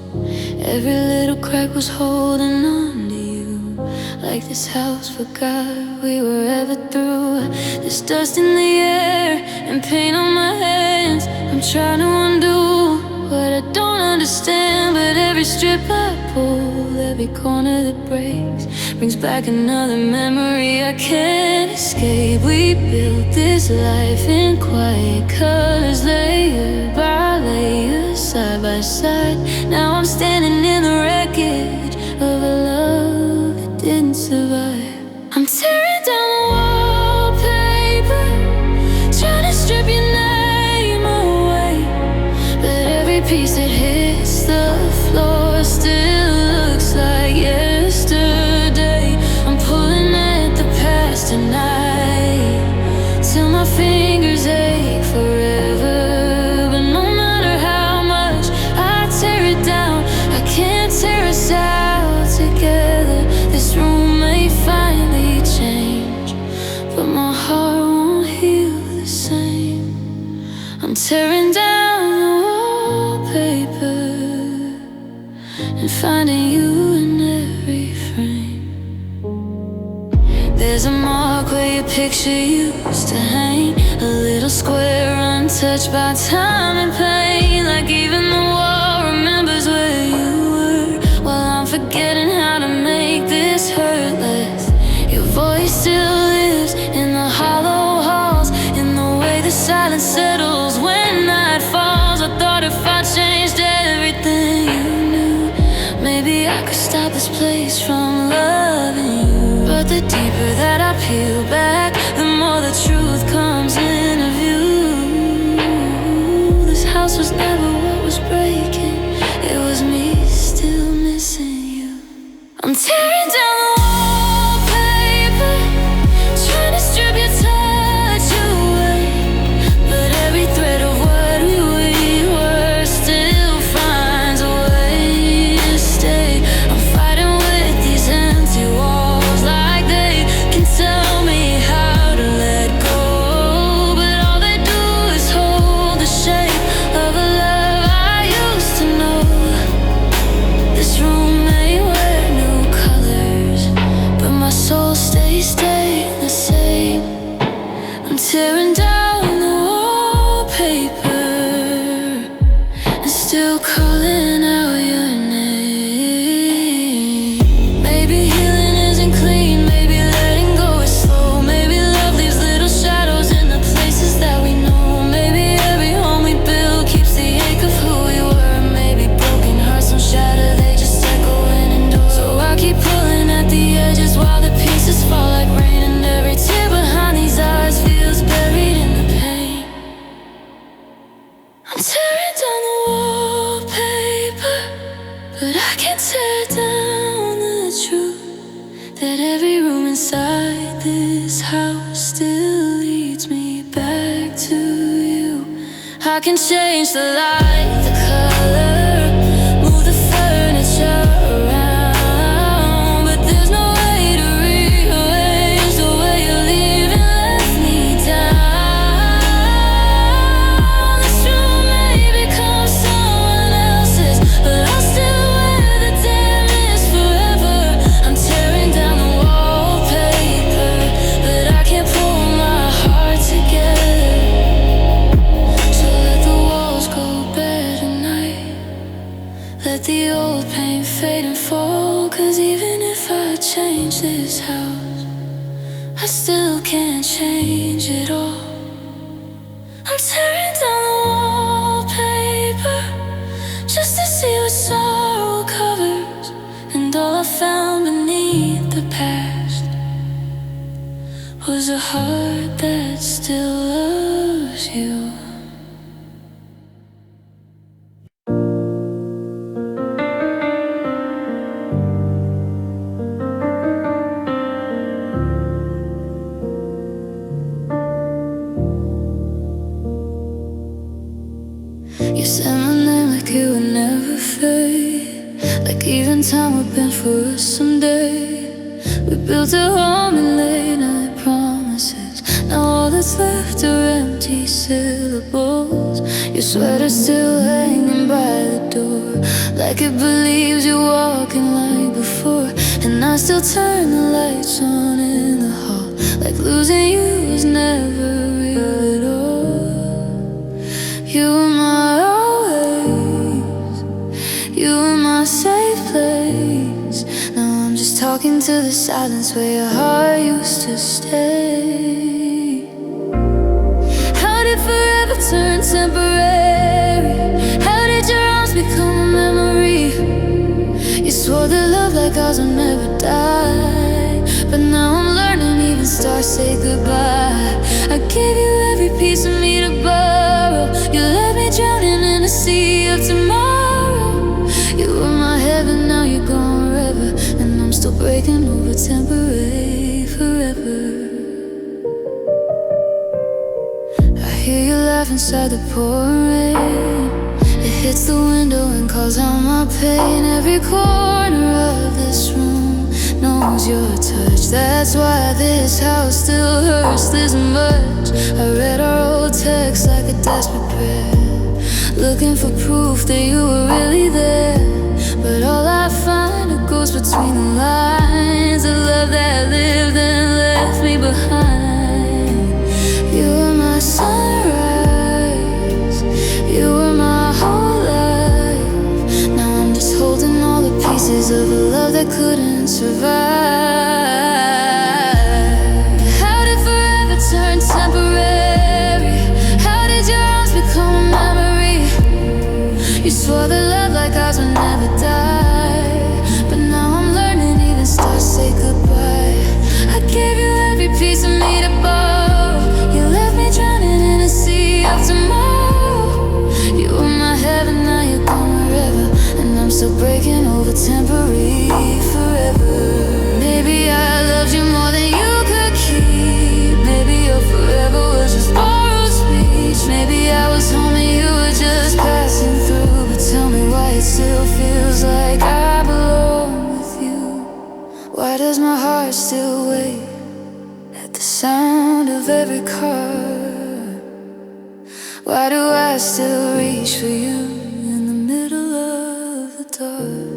Every little crack was holding on to you, like this house forgot we were ever through. There's dust in the air and pain on my hands. I'm trying to undo what I don't understand, but every strip I pull, every corner that breaks, brings back another memory I can't escape. We built this life in quiet colors, layer by layer, side by side. Now I'm standing in the wreckage of a love that didn't survive. I'm tearing down the wallpaper, trying to strip your name away, but every piece that hits the floor still looks like yesterday. I'm pulling at the past tonight till my fingers ache forever. But no matter how much I tear it down, I can't tear us out together. This room may finally change, but my heart won't heal the same. I'm tearing down the wallpaper and finding you in every frame. There's a mark where your picture used to hang, a little square untouched by time and pain, like even the wall remembers where you were, while I'm forgetting how to make this hurt less. Your voice still lives in the hollow halls, in the way the silence settles when night falls. I thought if I changed everything you knew, maybe I could stop this place from loving you. But the deeper that I peel back, the more the truth comes into view. This house was never what was breaking, it was me still missing you. I'm tearing down the wallpaper, trying to strip your touch away, but every thread of what we were still finds a way to stay. I'm fighting with these empty walls, like they can tell me how to let go, but all they do is hold the shape of a love I used to know. This room may wear new colors, house still leads me back to you. I can change the light, the color, move the furniture around, but there's no way to rearrange the way you leave and left me down. This room may become someone else's, but I'll still wear the damage forever. I'm tearing down the wallpaper, but I can't pull my heart together. So let the walls go bare tonight, let the old pain fade and fall. 'Cause even if I change this house, I still can't change it all. I'm tearing down the wallpaper just to see what sorrow covers, and all I found beneath the past was a heart that still loves you. You said my name like it would never fade, like even time would bend for us someday. We built a home in late night promises. Now all that's left are empty syllables. Your sweater's still hanging by the door, like it believes you're walking like before. And I still turn the lights on in the hall, like losing you was never real at all. You were my always, you were my safe place. Now I'm just talking to the silence where your heart used to stay. How did forever turn temporary? How did your arms become a memory? You swore that love like ours would never die, but now I'm learning even stars say goodbye. I gave you every piece of me to borrow. You left me drowning in a sea of tomorrow. You were my heaven, now you're gone forever, and I'm still breaking over temporary forever. I hear you laugh inside the pouring rain. It hits the window and calls out my pain. Every corner of this room knows your touch. That's why this house still hurts this much. I read our old texts like a desperate prayer, looking for proof that you were really there. But all I find are ghosts between the lines, a love that lived and left me behind. You were my sunrise, you were my whole life. Now I'm just holding all the pieces of a love that couldn't survive. How did forever turn temporary? How did your arms become a memory? You swore that love like ours would never die, but now I'm learning even stars say goodbye. I gave you every piece of me to borrow. You left me drowning in a sea of tomorrow. You were my heaven, now you're gone forever, and I'm still breaking over temporary forever. Maybe I loved you more than you could keep. Maybe your forever was just borrowed speech. Maybe I was home and you were just passing through. But tell me why it still feels like I belong with you. Why does my heart still wait at the sound of every car? Why do I still reach for you in the middle of the dark?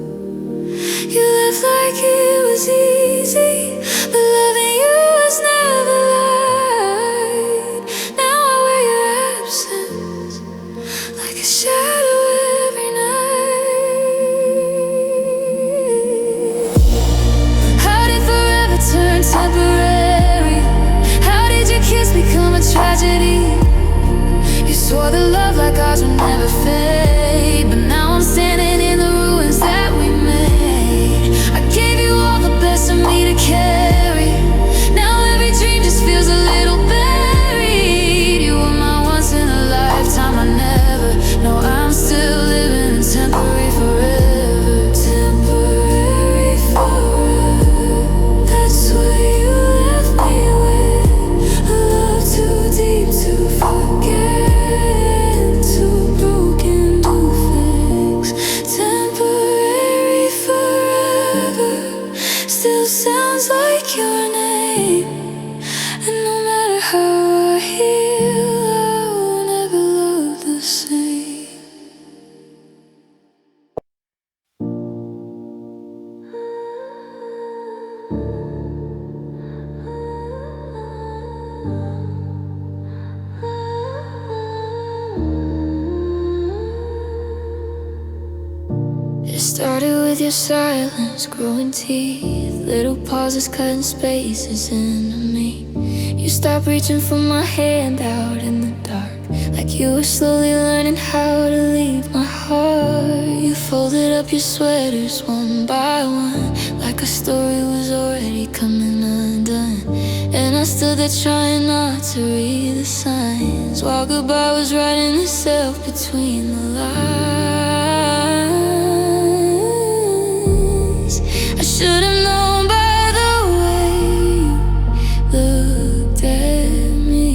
You left like it was easy, but loving you was never light. Now I wear your absence like a shadow every night. How did forever turn temporary? How did your kiss become a tragedy? You swore that love like ours would never fade, but now I'm standing in the ruins that we made. I gave you all the best of me to carry. Now every dream just feels a little buried. You were my once in a lifetime, I never know I'm still living in temporary forever. Temporary forever, that's what you left me with. still sounds like your name. And no matter how I heal, I will never love the same. It started with your silence, growing teeth, little pauses cutting spaces into me. You stopped reaching for my hand out in the dark, like you were slowly learning how to leave my heart. You folded up your sweaters one by one, like a story was already coming undone. And I stood there trying not to read the signs, while goodbye was writing itself between the lines. I should have known by the way you looked at me,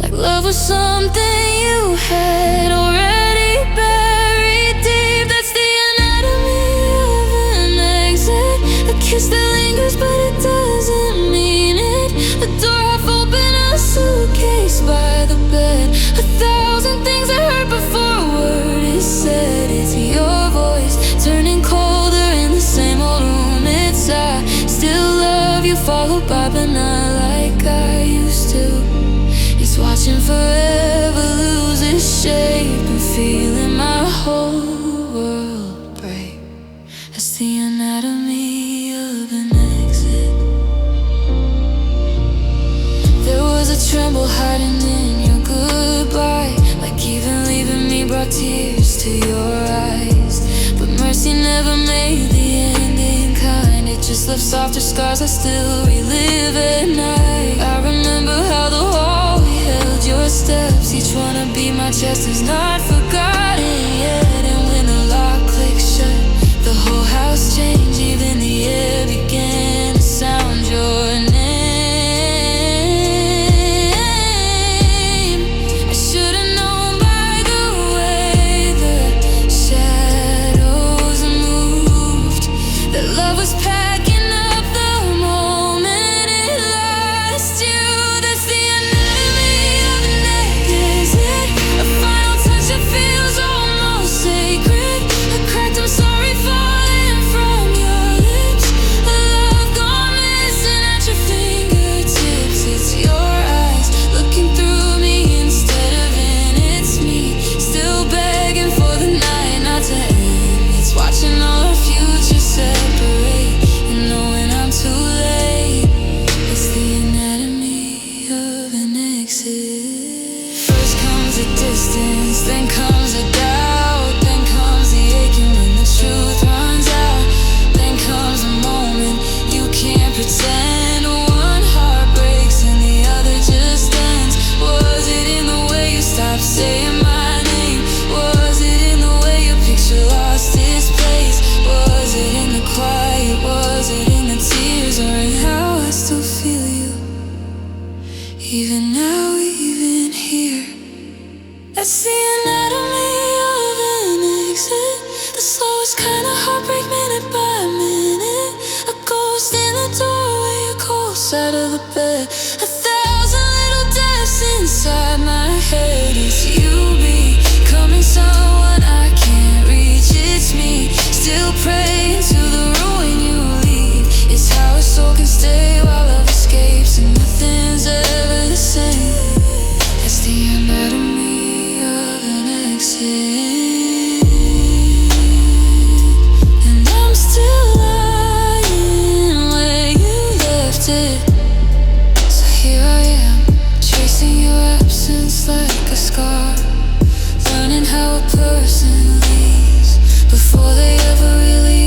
like love was something you had already buried deep. That's the anatomy of an exit, a kiss that lingers but it doesn't mean it. The door half open, a suitcase by the bed, 1,000 things I heard before a word is said. It's your voice turning colder in the same old room. It's I still love you, followed by but not like I used to. It's watching forever lose its shape and feeling my whole world break. That's the anatomy of an exit. There was a tremble hiding in your goodbye, like even leaving me brought tears to your eyes. But mercy never made the ending kind, it just left softer scars I still relive at night. I remember how the hallway held your steps, each one to beat my chest is not forgotten yet. And when the lock clicked shut, the whole house changed, even the air began to sound your name. I should have known by the way the shadows moved that love was packing up the moment it lost you. That's the anatomy of an exit, a final touch that feels almost sacred, a cracked I'm sorry falling from your lips, a love gone missing at your fingertips. It's your eyes looking through me instead of in. It's me still begging for the night not to end. It's watching all our futures separate and knowing I'm too late. It's the anatomy of an exit. First comes a distance, then comes a doubt, then comes the aching when the truth runs out, then comes a moment you can't pretend. One heart breaks and the other just ends. Was it in the way you stopped saying my name? Was it in the way your picture lost its place? Was it in the quiet? Was it in the tears? Or in how I still feel you, even now, even here? That's the anatomy of an exit, the slowest kind of heartbreak, minute by minute. A ghost in the doorway, a cold side of the bed, 1,000 little deaths inside my head. It's you becoming someone I can't reach. It's me still praying to the ruin you leave. It's how a soul can stay while love escapes and nothing's ever the same. That's the anatomy of an exit. And I'm still lying where you left it. So here I am, tracing your absence like a scar, learning how a person leaves before they ever really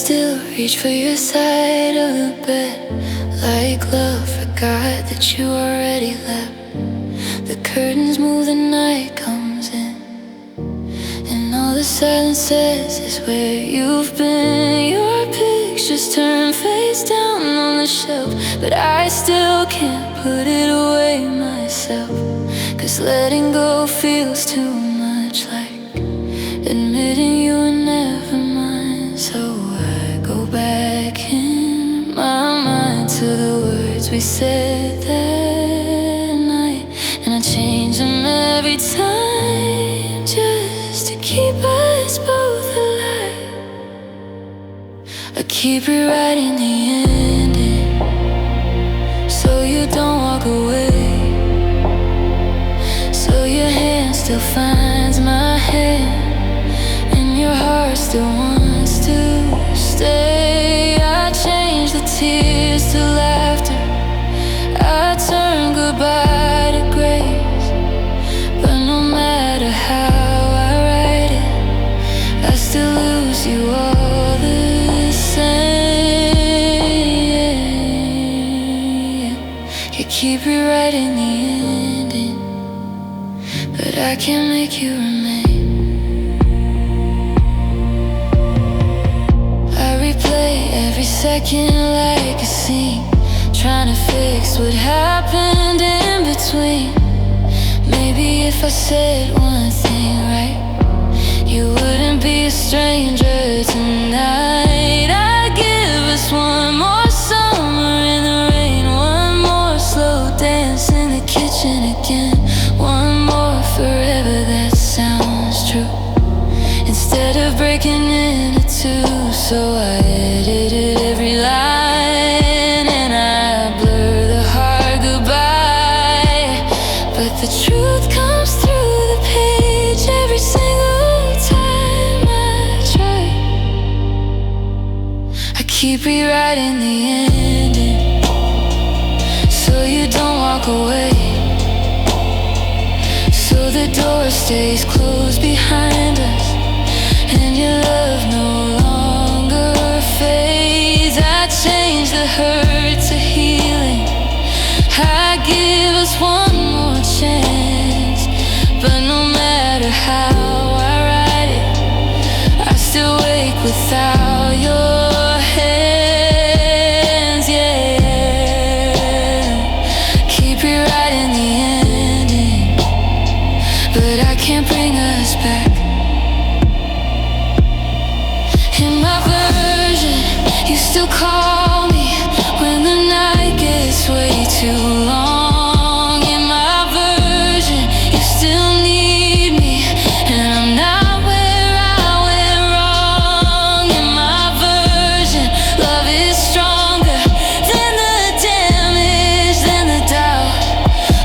still reach for your side of the bed, like love forgot that you already left. The curtains move, the night comes in, and all the silence says is where you've been. Your pictures turn face down on the shelf, but I still can't put it away myself. 'Cause letting go feels too much like admitting you were never mine. So I go back in my mind to the words we said that night, and I change them every time just to keep us both alive. I keep rewriting the ending so you don't walk away, so your hand still finds my hand and your heart still wants to stay. I change the tears to laughter, I turn goodbye to grace, but no matter how I write it, I still lose you all the same. You keep rewriting the ending, but I can't make you remain. I replay every second like a scene, trying to fix what happened in between. Maybe if I said one thing right, you wouldn't be a stranger tonight. I'd give us one more summer in the rain, one more slow dance in the kitchen again, one more forever that sounds true, instead of breaking into two. So I edited every line and I blur the hard goodbye, but the truth comes through the page every single time I try. I keep rewriting the ending so you don't walk away, so the door stays closed behind us and your love no longer fades. I change the hurt to healing, I give us one more chance, but no matter how I write it, I still wake without your hands, yeah. Keep rewriting the ending, but I can't bring us back. In my version, you still call me when the night gets way too long. In my version, you still need me, and I'm not where I went wrong. In my version, love is stronger than the damage, than the doubt,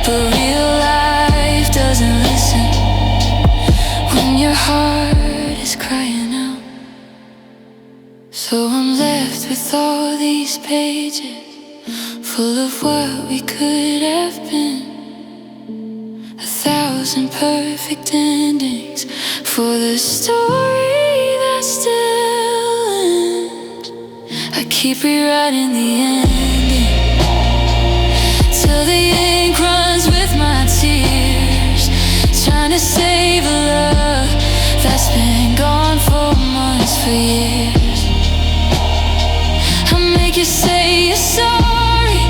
but real life doesn't listen when your heart is crying out. So I'm left with all these pages full of what we could have been, 1,000 perfect endings for the story that still ends. I keep rewriting the ending till the ink runs with my tears, trying to save a love that's been gone for months, for years. I make you say you're sorry,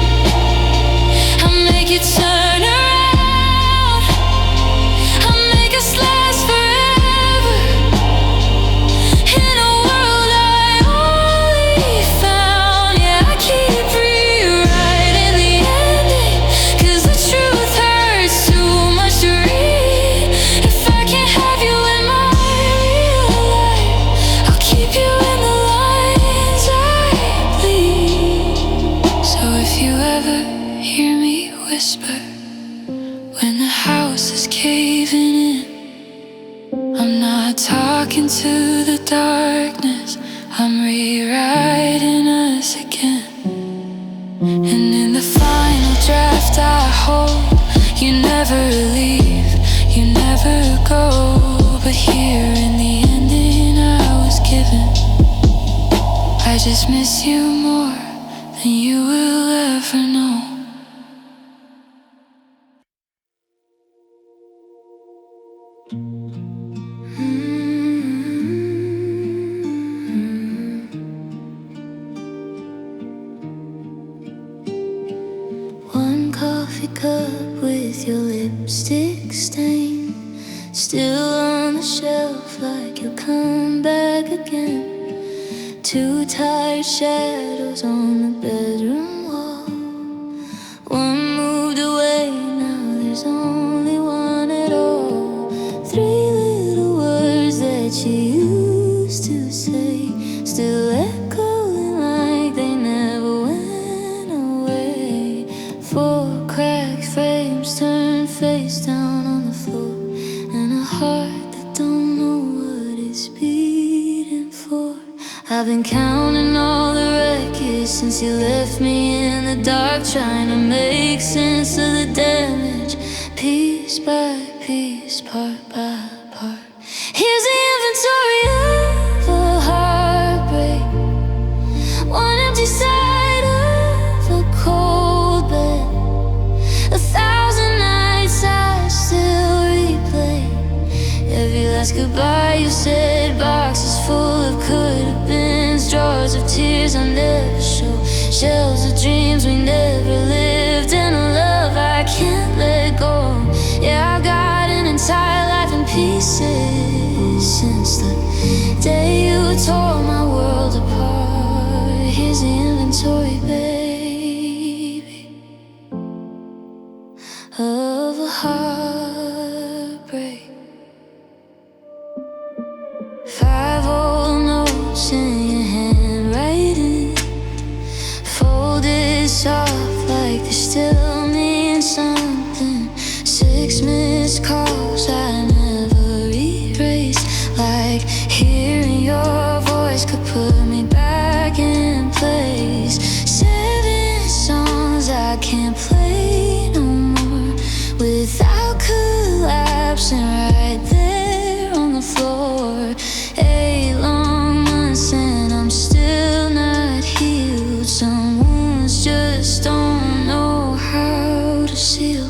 I make you turn around, I make us last forever in a world I only found. Yeah, I keep rewriting the ending, 'cause the truth hurts too much to read. If I can't have you in my real life, I'll keep you in the lines I bleed. So if you ever hear me whisper when the house is caving in, I'm not talking to the darkness, I'm rewriting us again. And in the final draft I hold, you never leave, you never go. But here in the ending I was given, I just miss you more than you will ever know. One coffee cup with your lipstick stain still on the shelf, like you'll come back again. Two tired shadows on the bedroom wall. One moved away, now there's only one at all. Three little words that you used to say, still echoing like they never went away. Four cracked frames turned face down on the floor, and a heart that don't know what it's beating for. I've been counting all the wreckage since you left me in the dark, trying to make sense of the damage, piece by piece, part by part. Here's the inventory of a heartbreak, one empty side of a cold bed, 1,000 nights I still replay. Every last goodbye you said, boxes full of could-have beens, drawers of tears I never show, shelves of dreams we never lived, and a love I can't let go. Yeah, I got an entire life in pieces since the day you tore my world apart. Here's the inventory, baby, of a heartbreak. 5 old notes in your handwriting, folded soft like they still mean something. 6 missed calls I never erased, like hearing your voice could put me back in place. 7 songs I can't play no more without collapsing right there on the floor. 8 long months and I'm still not healed. Some wounds just don't know how to seal.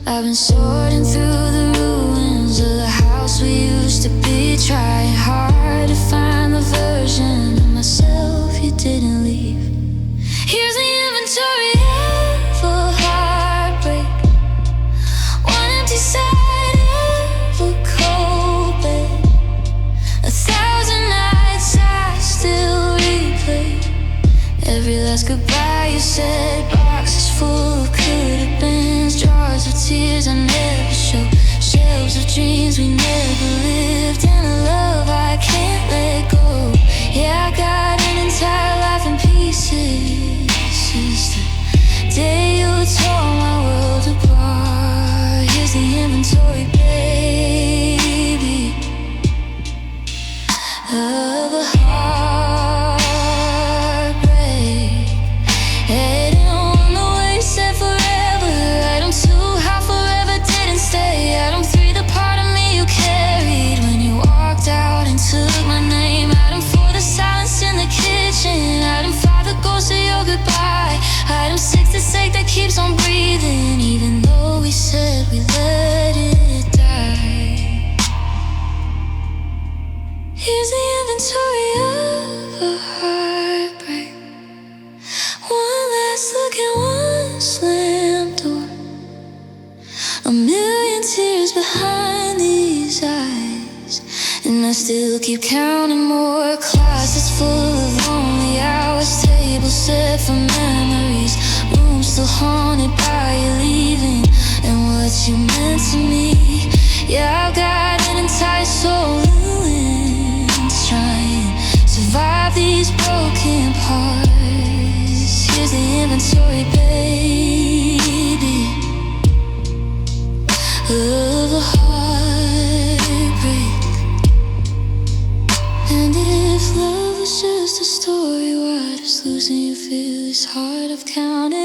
I've been sorting through the ruins of the house we used to be, trying hard to find the version of myself you didn't leave. Here's the inventory of a heartbreak, one empty side of a cold bed, 1,000 nights I still replay. Every last goodbye you said, boxes full of could-have beens, drawers of tears I never show, shelves of dreams we never lived, and a love I can't let go. Yeah, I got an entire life in pieces since the day you tore my world apart. Here's the inventory, baby, of a heartbreak. Heading on the way, said forever. Item 2, how forever didn't stay. Item 3, the part of me you carried when you walked out and took my name. Item 4, the silence in the kitchen. Item 5, the ghost of your goodbye. Item 6, the sake that keeps on breathing, even though we said we let it die. Here's the inventory of a heartbreak, one last look at one slammed door, a million tears behind these eyes, and I still keep counting more. Closets full of lonely hours, tables set for memories, rooms still haunted by you leaving and what you meant to me. Yeah, I've got an entire soul ruins, trying to survive these broken parts. Here's the inventory, baby, of a heartbreak. And if love was just a story, why does losing you feel this hard? I've counted